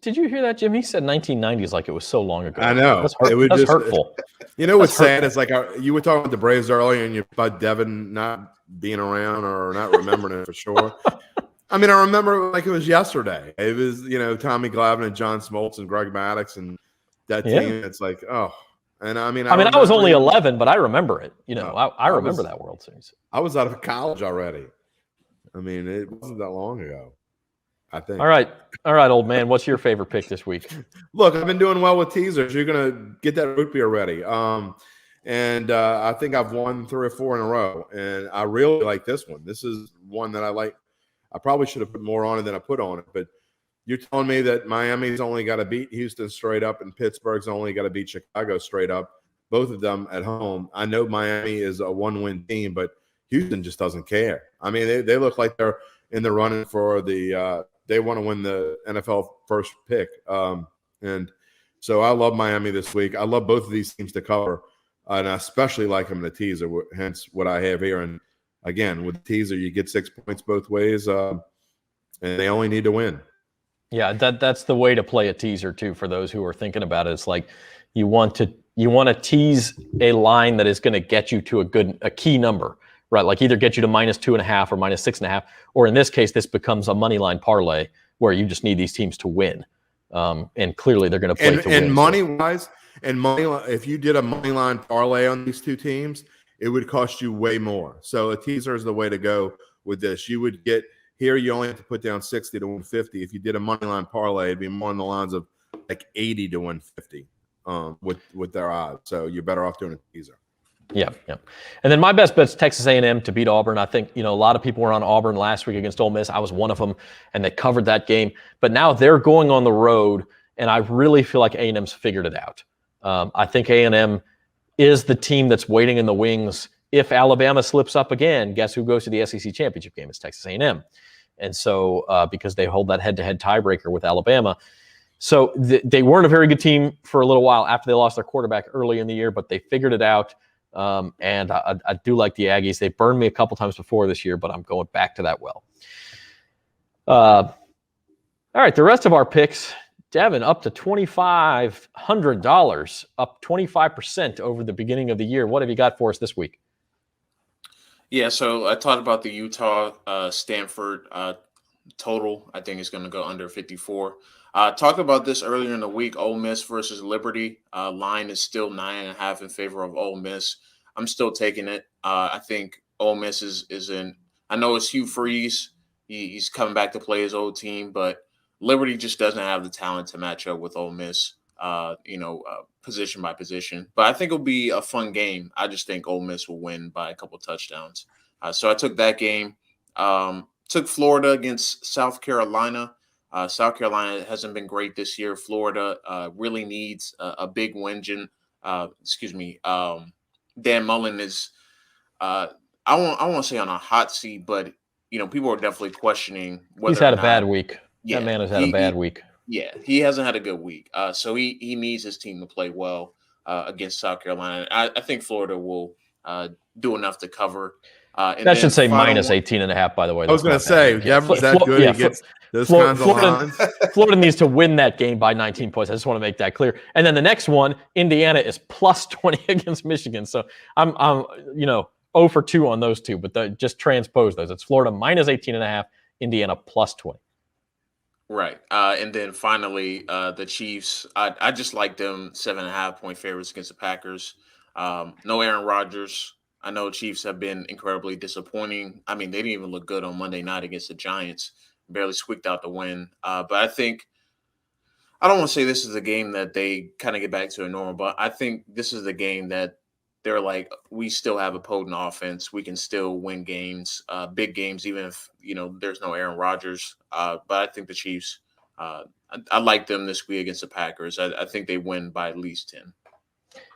Speaker 1: Did you hear that, Jim? He said 1990s like it was so long ago.
Speaker 2: I know.
Speaker 1: That's hurtful.
Speaker 2: You know what's sad is like you were talking about the Braves earlier, and about Devin not being around or not remembering it for sure. I mean, I remember like it was yesterday. It was Tommy Glavine and John Smoltz and Greg Maddux and that team. It's like and I mean
Speaker 1: I was only 11, but I remember it. I remember that World Series.
Speaker 2: I was out of college already. I mean, it wasn't that long ago, I think.
Speaker 1: All right, old man. What's your favorite pick this week?
Speaker 2: Look, I've been doing well with teasers. You're gonna get that root beer ready. And I think I've won 3 or 4 in a row, and I really like this one. This is one that I like. I probably should have put more on it than I put on it, but you're telling me that Miami's only got to beat Houston straight up, and Pittsburgh's only got to beat Chicago straight up. Both of them at home. I know Miami is a 1-win team, but Houston just doesn't care. I mean, they look like they're in the running for the. They want to win the NFL first pick. And so I love Miami this week. I love both of these teams to cover, and I especially like them in the teaser, hence what I have here. And again, with the teaser, you get 6 points both ways, and they only need to win.
Speaker 1: Yeah, that's the way to play a teaser too. For those who are thinking about it, it's like you want to tease a line that is going to get you to a key number. Right, like either get you to -2.5 or -6.5, or in this case, this becomes a money line parlay where you just need these teams to win, and clearly they're going to play to win.
Speaker 2: And money-wise, if you did a money line parlay on these two teams, it would cost you way more. So a teaser is the way to go with this. You would get here. You only have to put down 60 to 150. If you did a money line parlay, it'd be more on the lines of like 80 to 150 with their odds. So you're better off doing a teaser.
Speaker 1: Yeah. And then my best bet's Texas A&M to beat Auburn. I think, a lot of people were on Auburn last week against Ole Miss. I was one of them, and they covered that game. But now they're going on the road, and I really feel like A&M's figured it out. I think A&M is the team that's waiting in the wings. If Alabama slips up again, guess who goes to the SEC championship game? It's Texas A&M. And so because they hold that head-to-head tiebreaker with Alabama. So they weren't a very good team for a little while after they lost their quarterback early in the year, but they figured it out. And I do like the Aggies. They burned me a couple times before this year, but I'm going back to that well. All right, the rest of our picks, Devin, up to $2,500, up 25% over the beginning of the year. What have you got for us this week?
Speaker 3: Yeah, so I talked about the Utah Stanford total. I think it's going to go under 54. Talked about this earlier in the week. Ole Miss versus Liberty. Line is still 9.5 in favor of Ole Miss. I'm still taking it. I think Ole Miss is in. I know it's Hugh Freeze. He's coming back to play his old team, but Liberty just doesn't have the talent to match up with Ole Miss. Position by position. But I think it'll be a fun game. I just think Ole Miss will win by a couple touchdowns. So I took that game. Took Florida against South Carolina. South Carolina hasn't been great this year. Florida really needs a big win. Dan Mullen is, I won't say on a hot seat, but people are definitely questioning whether
Speaker 1: he's had a bad week.
Speaker 3: Yeah,
Speaker 1: that man has had a bad week.
Speaker 3: Yeah, he hasn't had a good week. So he needs his team to play well against South Carolina. I think Florida will do enough to cover.
Speaker 1: That should say -18.5, by the way.
Speaker 2: I was going to say, Devin's that good. He gets those kinds of lines.
Speaker 1: Florida needs to win that game by 19 points. I just want to make that clear. And then the next one, Indiana is +20 against Michigan. So I'm 0 for 2 on those two, but just transpose those. It's Florida -18.5, Indiana +20.
Speaker 3: Right. And then finally, the Chiefs, I just like them 7.5 point favorites against the Packers. No Aaron Rodgers. I know Chiefs have been incredibly disappointing. I mean, they didn't even look good on Monday night against the Giants. Barely squeaked out the win. But I think I don't want to say this is a game that they kind of get back to a normal, but I think this is the game that they're like, we still have a potent offense. We can still win games, big games, even if, there's no Aaron Rodgers. But I think the Chiefs, I like them this week against the Packers. I think they win by at least 10.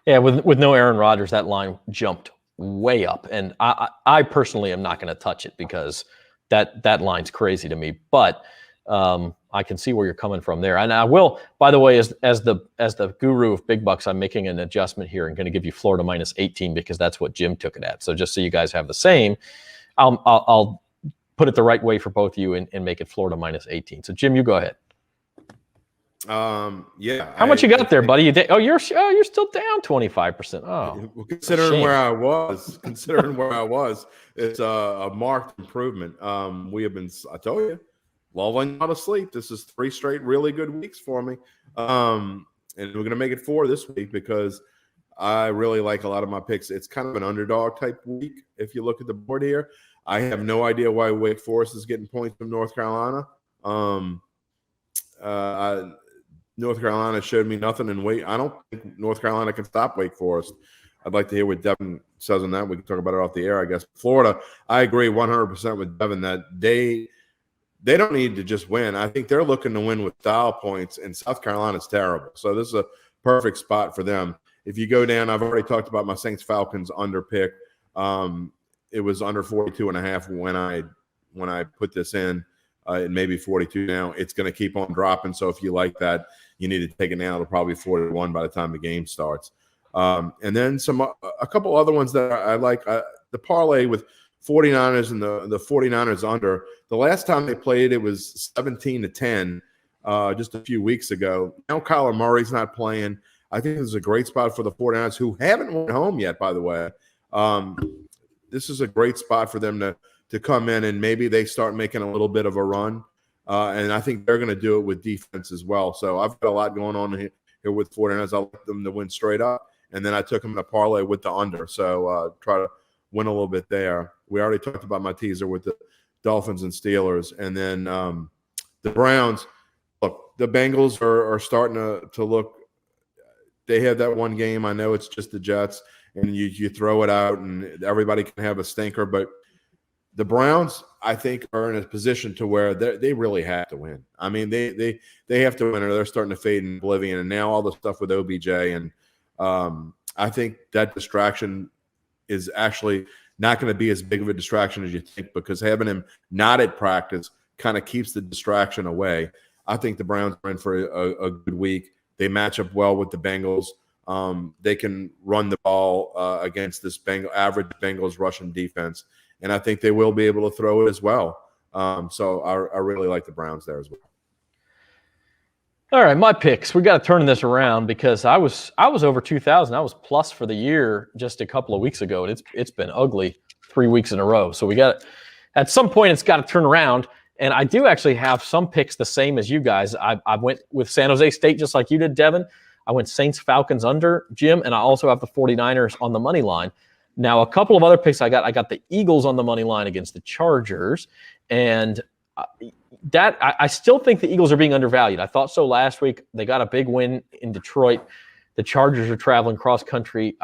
Speaker 1: Yeah, with no Aaron Rodgers, that line jumped way up. And I personally am not going to touch it because that line's crazy to me. But I can see where you're coming from there. And I will, by the way, as the guru of big bucks, I'm making an adjustment here and going to give you Florida minus 18 because that's what Jim took it at. So just so you guys have the same, I'll put it the right way for both of you and make it Florida minus 18. So Jim, you go ahead.
Speaker 2: Yeah.
Speaker 1: How much you got there, buddy? You're still down 25%. Oh,
Speaker 2: considering where I was, it's a marked improvement. We have been, I told you, lulling out of sleep. This is 3 straight really good weeks for me. And we're going to make it 4 this week because I really like a lot of my picks. It's kind of an underdog type week. If you look at the board here, I have no idea why Wake Forest is getting points from North Carolina. North Carolina showed me nothing in Wake. I don't think North Carolina can stop Wake Forest. I'd like to hear what Devin says on that. We can talk about it off the air, I guess. Florida, I agree 100% with Devin that they don't need to just win. I think they're looking to win with style points, and South Carolina's terrible. So this is a perfect spot for them. If you go down, I've already talked about my Saints Falcons under pick. It was under 42.5 when I put this in. It may be 42 now. It's going to keep on dropping. So if you like that, you need to take it now. It'll probably be 41 by the time the game starts. And then a couple other ones that I like. The parlay with 49ers and the 49ers under. The last time they played, it was 17-10 just a few weeks ago. Now Kyler Murray's not playing. I think this is a great spot for the 49ers, who haven't went home yet, by the way. This is a great spot for them to come in, and maybe they start making a little bit of a run. And I think they're going to do it with defense as well. So I've got a lot going on here with 49ers. I like them to win straight up. And then I took them to parlay with the under. So try to win a little bit there. We already talked about my teaser with the Dolphins and Steelers. And then the Browns, look, the Bengals are starting to look. They have that one game. I know it's just the Jets, and you throw it out, and everybody can have a stinker. But the Browns, I think, are in a position to where they really have to win. I mean, they have to win, or they're starting to fade in oblivion. And now all the stuff with OBJ, and I think that distraction is actually not going to be as big of a distraction as you think, because having him not at practice kind of keeps the distraction away. I think the Browns are in for a good week. They match up well with the Bengals. They can run the ball against this average Bengals Russian defense. And I think they will be able to throw it as well. So I really like the Browns there as well.
Speaker 1: All right, my picks. We got to turn this around because I was over 2,000. I was plus for the year just a couple of weeks ago, and it's been ugly 3 weeks in a row. So we got at some point it's got to turn around. And I do actually have some picks the same as you guys. I went with San Jose State just like you did, Devin. I went Saints Falcons under, Jim, and I also have the 49ers on the money line. Now, a couple of other picks I got the Eagles on the money line against the Chargers, and I still think the Eagles are being undervalued. I thought so last week. They got a big win in Detroit. The Chargers are traveling cross country.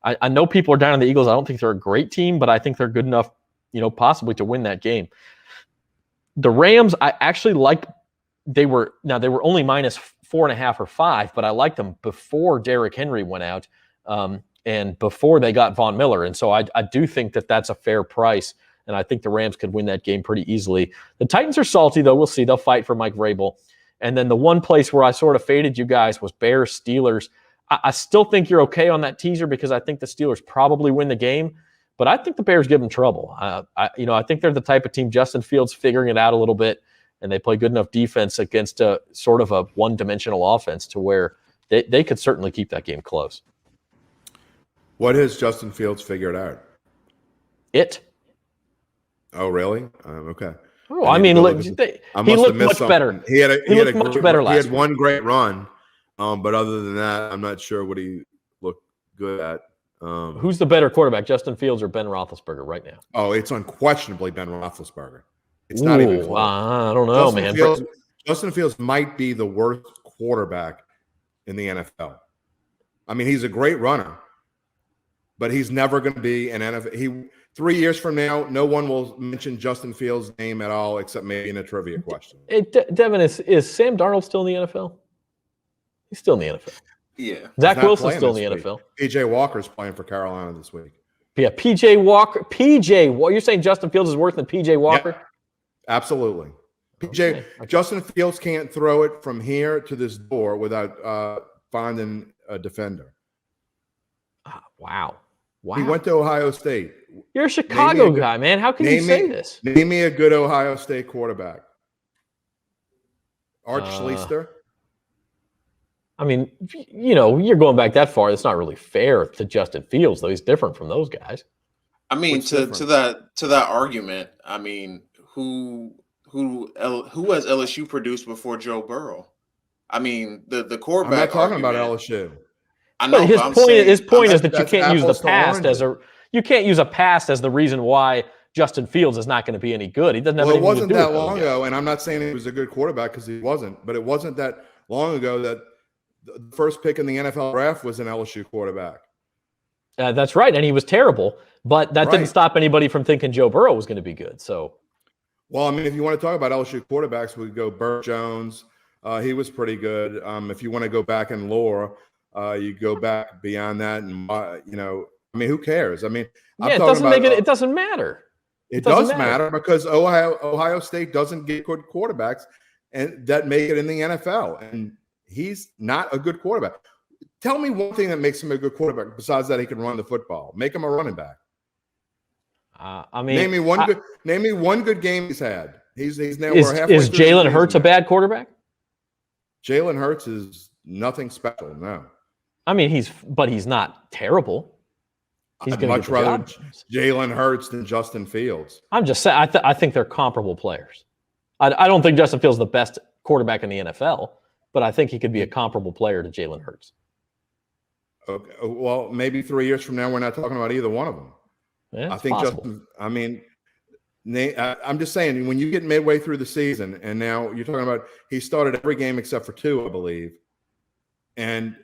Speaker 1: I know people are down on the Eagles. I don't think they're a great team, but I think they're good enough, possibly to win that game. The Rams, I actually like. They were only minus 4.5 or 5, but I liked them before Derrick Henry went out. And before they got Von Miller. And so I do think that that's a fair price, and I think the Rams could win that game pretty easily. The Titans are salty, though. We'll see. They'll fight for Mike Vrabel. And then the one place where I sort of faded you guys was Bears-Steelers. I still think you're okay on that teaser because I think the Steelers probably win the game, but I think the Bears give them trouble. I think they're the type of team, Justin Fields figuring it out a little bit, and they play good enough defense against a sort of a one-dimensional offense to where they could certainly keep that game close.
Speaker 2: What has Justin Fields figured out? Oh, really? Okay.
Speaker 1: Oh, I mean, he looked much better.
Speaker 2: He had
Speaker 1: much better last week.
Speaker 2: He had one great run, but other than that, I'm not sure what he looked good at.
Speaker 1: Who's the better quarterback, Justin Fields or Ben Roethlisberger right now?
Speaker 2: Oh, it's unquestionably Ben Roethlisberger. It's not even close.
Speaker 1: I don't know, man.
Speaker 2: Justin Fields might be the worst quarterback in the NFL. I mean, he's a great runner, but he's never going to be an NFL. 3 years from now, no one will mention Justin Fields' name at all, except maybe in a trivia question.
Speaker 1: Devin, is Sam Darnold still in the NFL? He's still in the NFL.
Speaker 3: Yeah.
Speaker 1: Zach Wilson's still in the NFL.
Speaker 2: PJ Walker's playing for Carolina this week.
Speaker 1: Yeah, PJ Walker. You're saying Justin Fields is worse than PJ Walker?
Speaker 2: Yeah, absolutely. Justin Fields can't throw it from here to this door without finding a defender.
Speaker 1: Wow.
Speaker 2: He went to Ohio State.
Speaker 1: You're a Chicago guy, man. How can you say this?
Speaker 2: Name me a good Ohio State quarterback. Art Schlichter.
Speaker 1: I mean, you're going back that far. It's not really fair to Justin Fields, though. He's different from those guys.
Speaker 3: I mean, to that argument, I mean, who has LSU produced before Joe Burrow? I mean, the quarterback.
Speaker 2: I'm not talking
Speaker 3: argument,
Speaker 2: about LSU.
Speaker 3: I know,
Speaker 1: but his point is that you can't use the past as a past as the reason why Justin Fields is not going to be any good. He doesn't have anything to do with
Speaker 2: that long ago, and I'm not saying he was a good quarterback because he wasn't, but it wasn't that long ago that the first pick in the NFL draft was an LSU quarterback.
Speaker 1: That's right, and he was terrible, but that didn't stop anybody from thinking Joe Burrow was going to be good. So,
Speaker 2: well, I mean, if you want to talk about LSU quarterbacks, we go Burt Jones. He was pretty good. If you want to go back in lore, you go back beyond that, and I mean, who cares? I mean,
Speaker 1: it doesn't it doesn't matter.
Speaker 2: It does matter because Ohio State doesn't get good quarterbacks, and that make it in the NFL, and he's not a good quarterback. Tell me one thing that makes him a good quarterback besides that he can run the football. Make him a running back.
Speaker 1: I mean,
Speaker 2: name me one good game he's had. He's now halfway.
Speaker 1: Is Jalen Hurts a bad quarterback?
Speaker 2: Jalen Hurts is nothing special. No.
Speaker 1: I mean, he's not terrible.
Speaker 2: I'd much rather Jalen Hurts than Justin Fields.
Speaker 1: I'm just saying, I think they're comparable players. I don't think Justin Fields is the best quarterback in the NFL, but I think he could be a comparable player to Jalen Hurts.
Speaker 2: Okay. Well, maybe 3 years from now, we're not talking about either one of them.
Speaker 1: Yeah,
Speaker 2: I think
Speaker 1: possible.
Speaker 2: I'm just saying, when you get midway through the season, and now you're talking about he started every game except for 2, I believe, and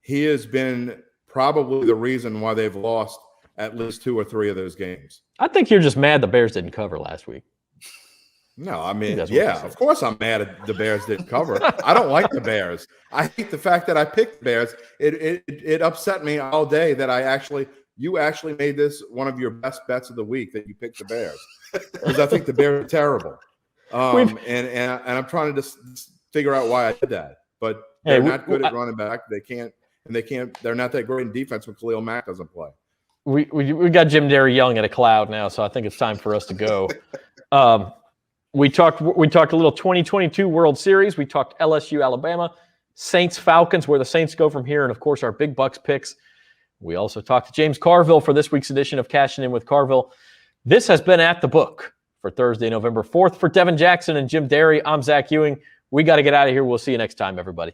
Speaker 2: he has been probably the reason why they've lost at least 2 or 3 of those games.
Speaker 1: I think you're just mad the Bears didn't cover last week.
Speaker 2: No, I mean, yeah, of course I'm mad at the Bears didn't cover. I don't like the Bears. I hate the fact that I picked the Bears. It upset me all day that you actually made this one of your best bets of the week that you picked the Bears, because I think the Bears are terrible. And I'm trying to just figure out why I did that. But they're not good at running back. They're not that great in defense when Khalil Mack doesn't play.
Speaker 1: We got Jim Derry yelling at a cloud now, so I think it's time for us to go. We talked a little 2022 World Series. We talked LSU, Alabama, Saints, Falcons, where the Saints go from here, and of course our big Bucks picks. We also talked to James Carville for this week's edition of Cashin' In with Carville. This has been At the Book for Thursday, November 4th. For Devin Jackson and Jim Derry, I'm Zach Ewing. We got to get out of here. We'll see you next time, everybody.